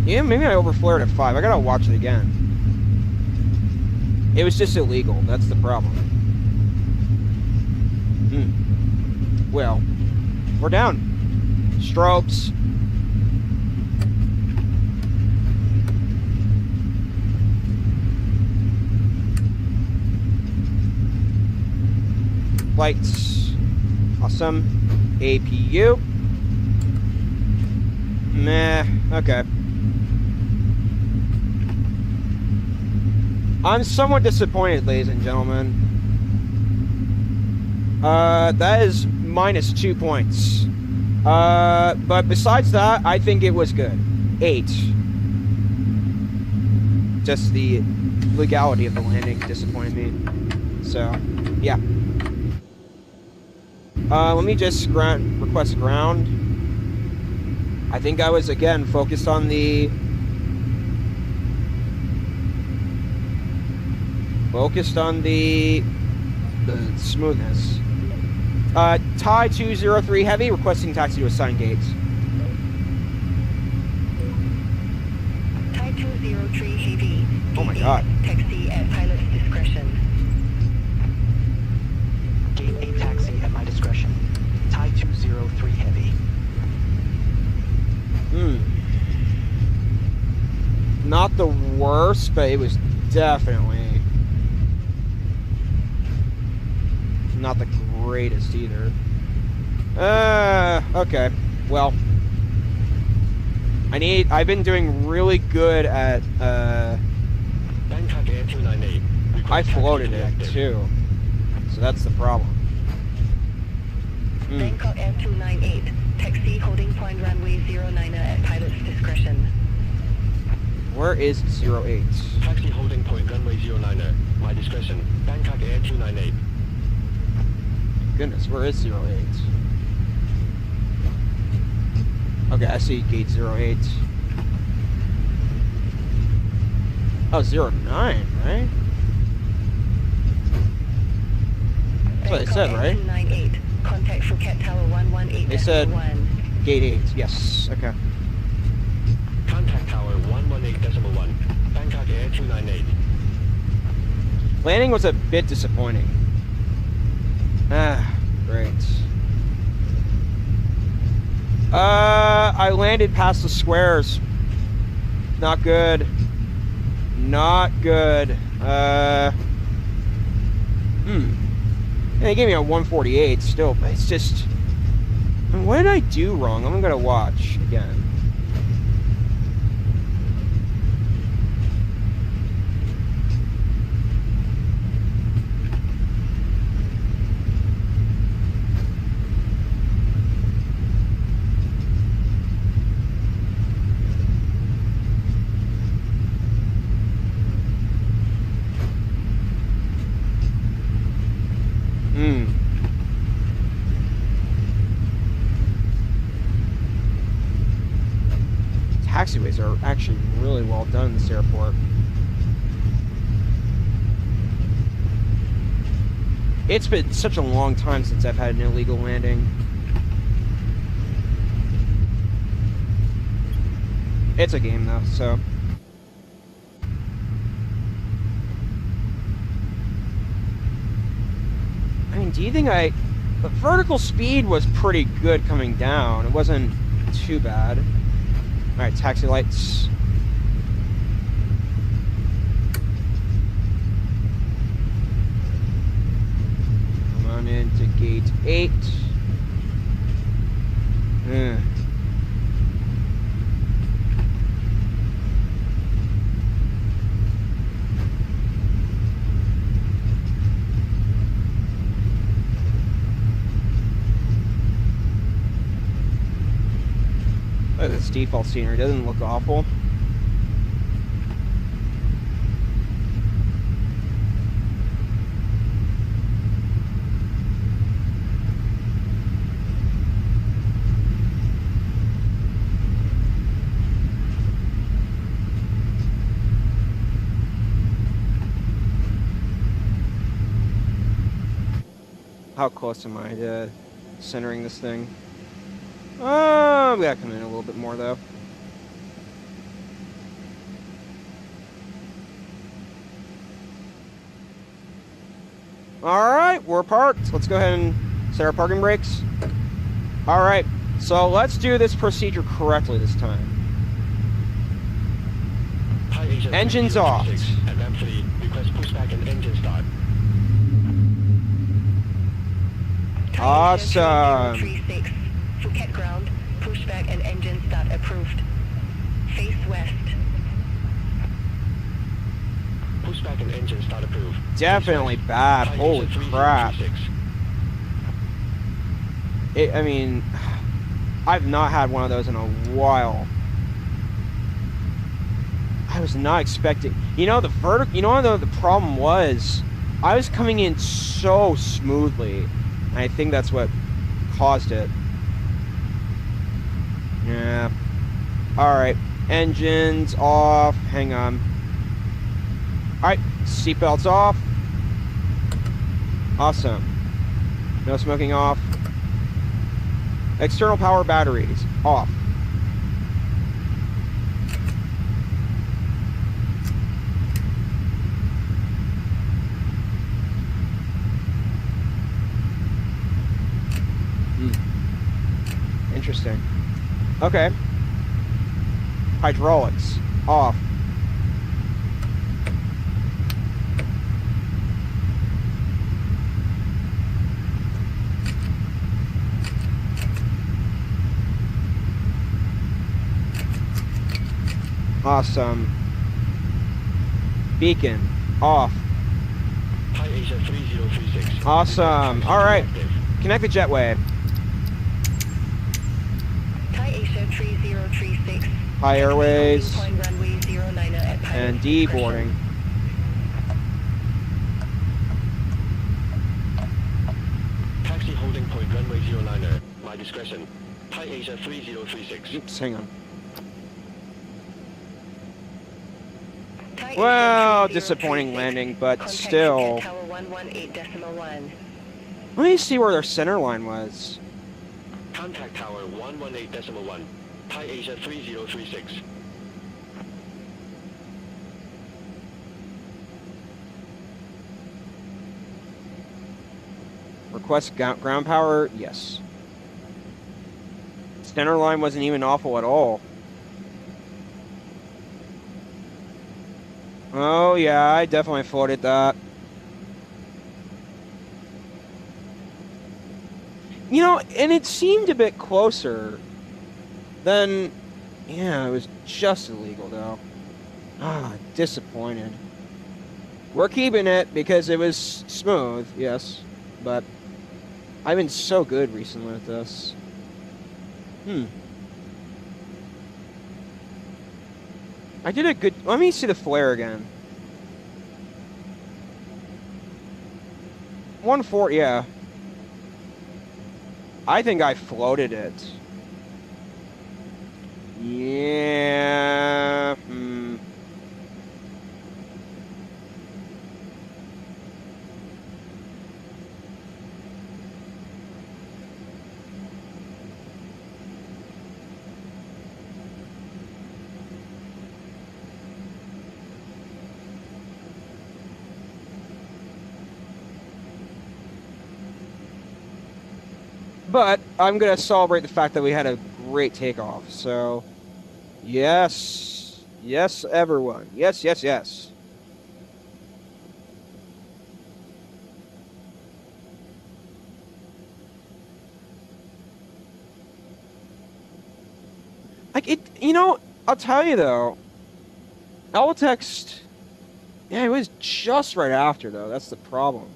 Yeah, maybe I overflared at 5. I gotta watch it again. It was just illegal. That's the problem. Well, we're down. Strobes. Lights. Awesome. APU. Meh. Okay. I'm somewhat disappointed, ladies and gentlemen. That is minus 2 points. But besides that, I think it was good. 8. Just the legality of the landing disappointed me. So, yeah. Let me just request ground. I think I was, again, focused on the... smoothness. Thai 203 Heavy, requesting taxi to assigned gates. Thai 203 Heavy. Oh my god. Taxi at pilot's discretion. Gate 8 taxi at my discretion. Thai 203 Heavy. Not the worst, but it was definitely not the greatest either. Okay. Well, I've been doing really good at, Bangkok Air 298. I floated it too. So that's the problem. Bangkok Air 298. Taxi holding point runway 09er at pilot's discretion. Where is 08? Taxi holding point runway 09er. My discretion. Bangkok Air 298. Goodness, where is 08? Okay, I see gate 08. Oh, 09, right? That's what they said, right? 298. Contact Phuket Tower 118. They said gate 8, yes, okay. Contact Tower 118.1. Bangkok Air 298. Landing was a bit disappointing. Great. I landed past the squares. Not good. Not good. They gave me a 148 still, but it's just... What did I do wrong? I'm gonna watch again. Taxiways are actually really well done in this airport. It's been such a long time since I've had an illegal landing. It's a game though, so. I mean, do you think the vertical speed was pretty good coming down. It wasn't too bad. Alright, taxi lights. Come on into gate 8. Look at this default scenery. Doesn't look awful. How close am I to centering this thing? Oh, we gotta come in a little bit more though. Alright, we're parked. Let's go ahead and set our parking brakes. Alright, so let's do this procedure correctly this time. Engines off. At ramp 3, request pushback and engine start. Awesome. 36, Phuket ground, pushback and engine start approved. Face west. Pushback and engine start approved. Definitely bad. Holy crap. I mean, I've not had one of those in a while. I was not expecting. You know, the problem was I was coming in so smoothly. And I think that's what caused it. Yeah. Alright. Engines off. Hang on. Alright. Seatbelts off. Awesome. No smoking off. External power batteries off. Interesting. Okay. Hydraulics off. Awesome. Beacon off. Thai Asia 3036. Awesome. All right. Connect the jetway. Thai Asia 3036. Hi Airways. Point runway 09 at pilot And deboarding. Taxi holding point runway 09er. My discretion. Thai Asia 3036. Oops, hang on. Thai Well, Asia disappointing 3036. landing, but Contact still. Phuket Tower 118.1. Let me see where their center line was. Contact tower 118.1. Thai Asia 3036. Request ground power? Yes. Center line wasn't even awful at all. Oh yeah, I definitely floated that. You know, and it seemed a bit closer than... Yeah, it was just illegal though. Ah, disappointed. We're keeping it because it was smooth, yes. But I've been so good recently with this. I did a good... Let me see the flare again. 140, yeah. I think I floated it. Yeah. But I'm going to celebrate the fact that we had a great takeoff. So, yes. Yes, everyone. Yes, yes, yes. Like, it, you know, I'll tell you though, Altext, yeah, it was just right after though. That's the problem.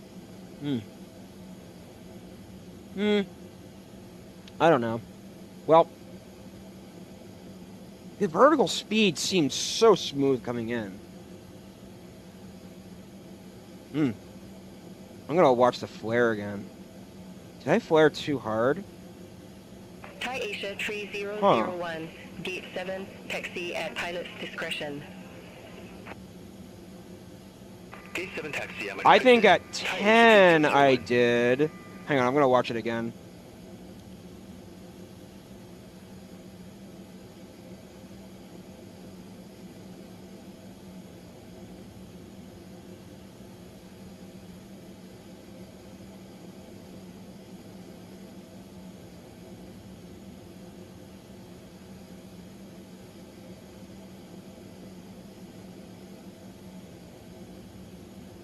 I don't know. Well, The vertical speed seemed so smooth coming in. I'm gonna watch the flare again. Did I flare too hard? Thai Asia 3001, Gate 7, taxi at pilot's discretion. Gate 7 taxi. I think at 10 I did. Hang on, I'm gonna watch it again.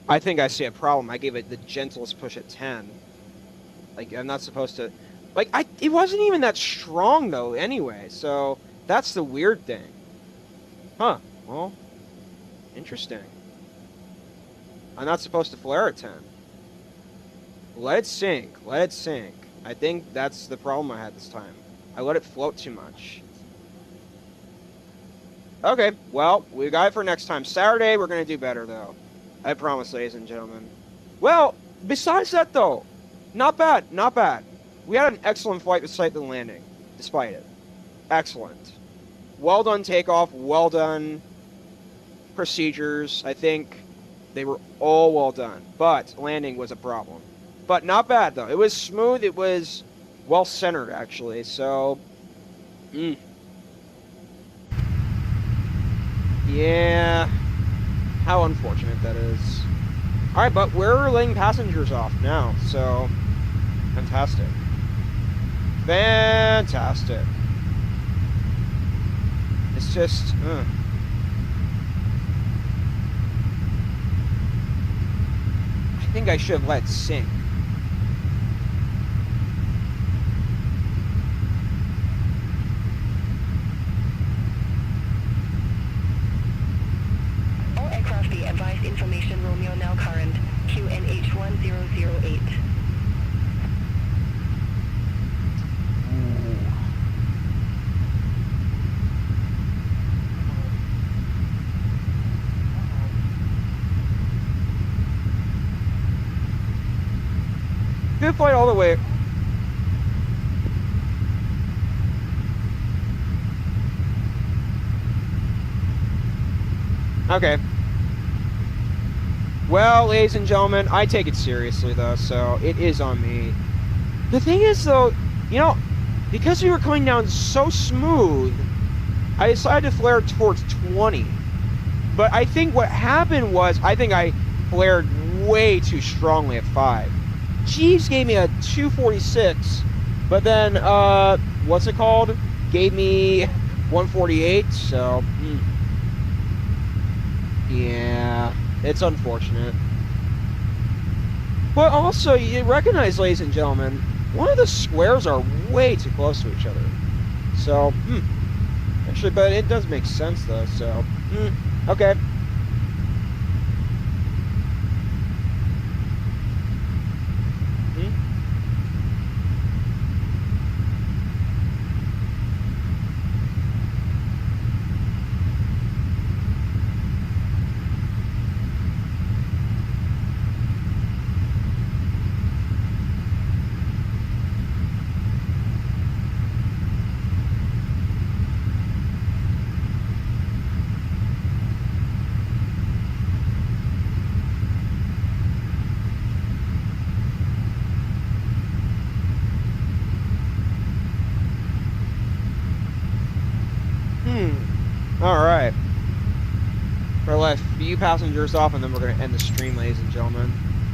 I think I see a problem. I gave it the gentlest push at 10. Like, I'm not supposed to... Like, it wasn't even that strong, though, anyway. So, that's the weird thing. Huh. Well, interesting. I'm not supposed to flare at 10. Let it sink. Let it sink. I think that's the problem I had this time. I let it float too much. Okay, well, we got it for next time. Saturday, we're going to do better, though. I promise, ladies and gentlemen. Well, besides that, though, not bad, not bad. We had an excellent flight despite the landing, despite it. Excellent. Well done takeoff, well done procedures. I think they were all well done, but landing was a problem. But not bad, though. It was smooth, it was well-centered, actually, so... Yeah... How unfortunate that is. Alright, but we're letting passengers off now, so... Fantastic. Fantastic. It's just... I think I should have let it sink. Advised information Romeo now current, QNH 1008. Good flight all the way. Okay. Well, ladies and gentlemen, I take it seriously, though, so it is on me. The thing is, though, you know, because we were coming down so smooth, I decided to flare towards 20. But I think what happened was, I think I flared way too strongly at 5. Jeeves gave me a 246, but then, what's it called? Gave me 148, so, yeah... It's unfortunate. But also, you recognize, ladies and gentlemen, one of the squares are way too close to each other. So, actually, but it does make sense, though, so, okay. Alright. We're gonna let a few passengers off and then we're gonna end the stream, ladies and gentlemen.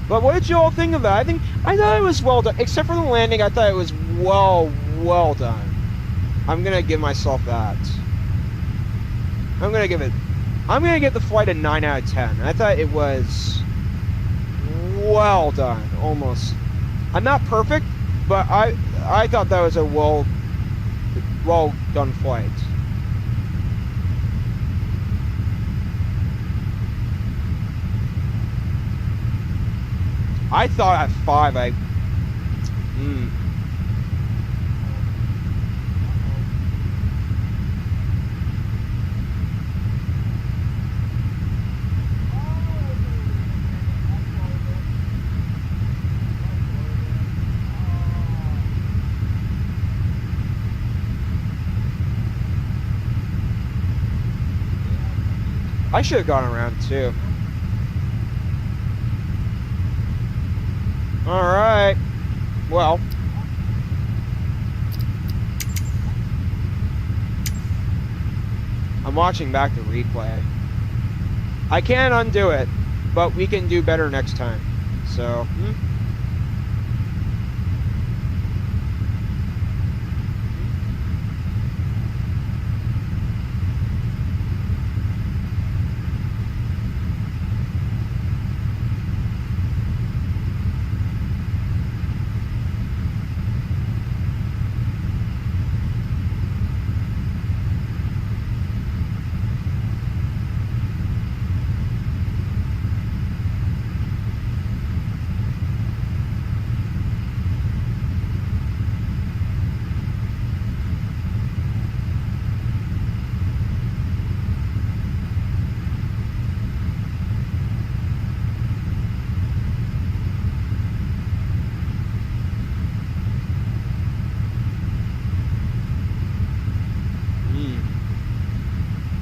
But what did you all think of that? I thought it was well done. Except for the landing, I thought it was well done. I'm gonna give myself that. I'm gonna give the flight a 9 out of 10. I thought it was well done, almost. I'm not perfect, but I thought that was a well done flight. I thought at 5 I should have gone around too. All right. Well. I'm watching back the replay. I can't undo it, but we can do better next time. So.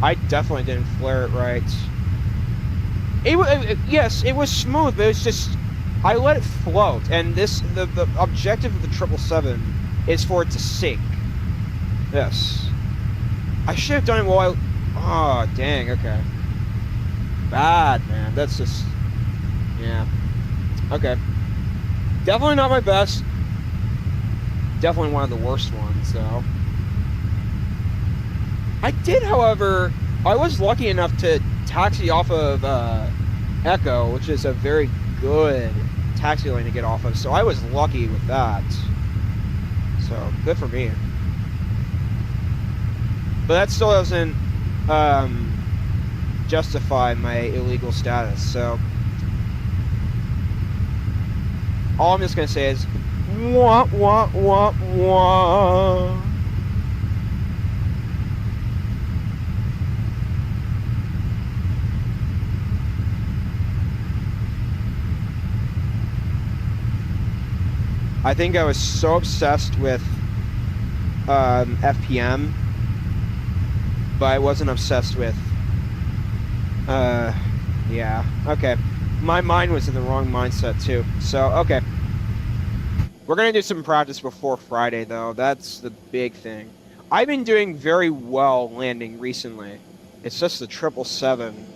I definitely didn't flare it right. Yes, it was smooth, but it's just I let it float, and the objective of the 777 is for it to sink. Yes, I should have done it while I. Oh dang, okay. Bad man, that's just yeah. Okay, definitely not my best. Definitely one of the worst ones though. I did, however, I was lucky enough to taxi off of Echo, which is a very good taxi lane to get off of, so I was lucky with that. So, good for me. But that still doesn't justify my illegal status, so... All I'm just going to say is... Wah, wah, wah, wah. I think I was so obsessed with FPM, but I wasn't obsessed with, yeah, okay. My mind was in the wrong mindset too, so, okay. We're gonna do some practice before Friday though, that's the big thing. I've been doing very well landing recently. It's just the 777.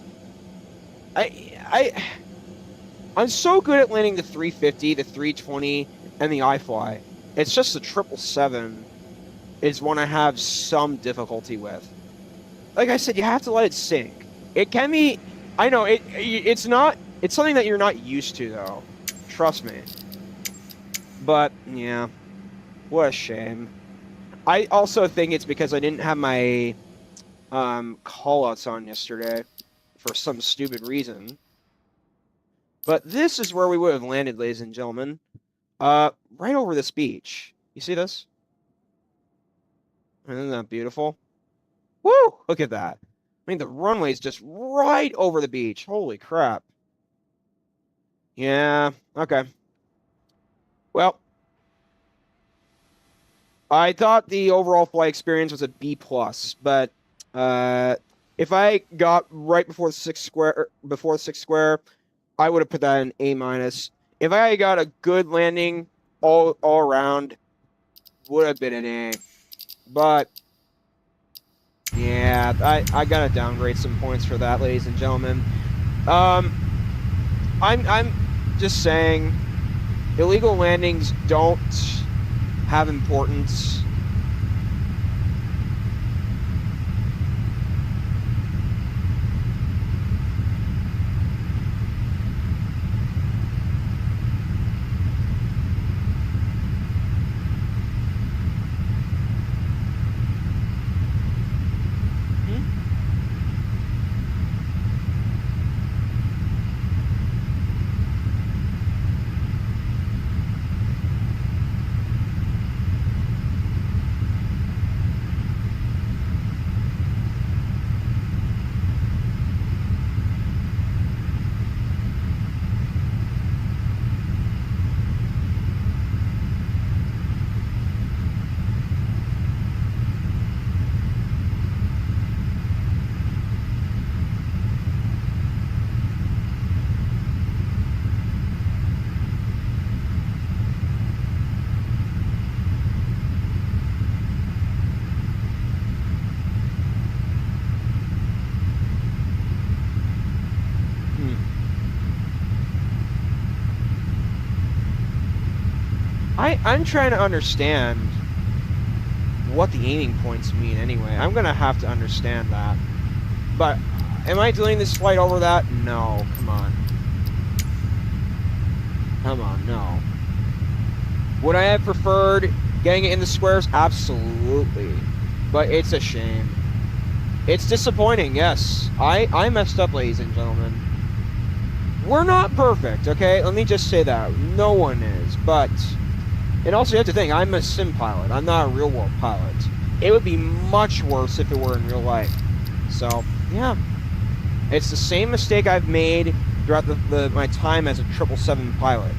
I'm so good at landing the 350, the 320, and the iFly. It's just the 777 is one I have some difficulty with. Like I said, you have to let it sink. It can be, I know, it's something that you're not used to though. Trust me. But, yeah. What a shame. I also think it's because I didn't have my call-outs on yesterday for some stupid reason. But this is where we would have landed, ladies and gentlemen. Right over this beach. You see this? Isn't that beautiful? Woo! Look at that. I mean, the runway's just right over the beach. Holy crap. Yeah, okay. Well, I thought the overall flight experience was a B+, but if I got right before the sixth square, I would have put that in A-. If I got a good landing all around, would have been an A. But yeah, I gotta downgrade some points for that, ladies and gentlemen. I'm just saying, illegal landings don't have importance. I'm trying to understand what the aiming points mean anyway. I'm gonna have to understand that. But am I doing this flight over that? No, come on. Come on, no. Would I have preferred getting it in the squares? Absolutely. But it's a shame. It's disappointing, yes. I messed up, ladies and gentlemen. We're not perfect, okay? Let me just say that. No one is, but... And also, you have to think, I'm a sim pilot. I'm not a real-world pilot. It would be much worse if it were in real life. So, yeah. It's the same mistake I've made throughout my time as a 777 pilot.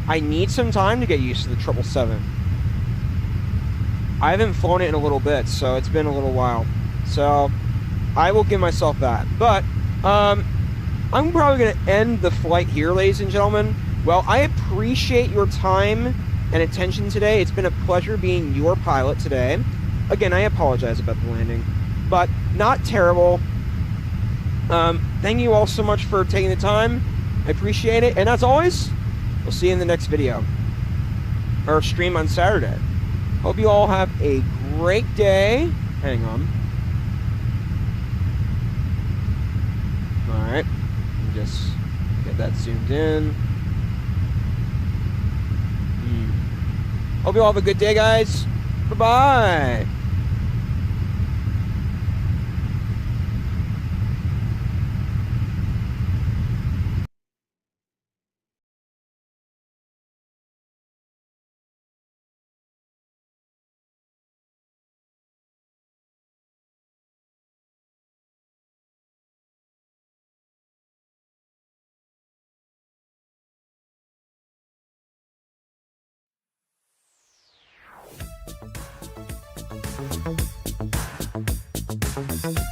I need some time to get used to the 777. I haven't flown it in a little bit, so it's been a little while. So, I will give myself that. But, I'm probably going to end the flight here, ladies and gentlemen. Well, I appreciate your time and attention today. It's been a pleasure being your pilot today. Again, I apologize about the landing, but not terrible. Thank you all so much for taking the time. I appreciate it. And as always, we'll see you in the next video or stream on Saturday. Hope you all have a great day. Hang on. All right. Just get that zoomed in. Hope you all have a good day, guys. Bye-bye. Thank you.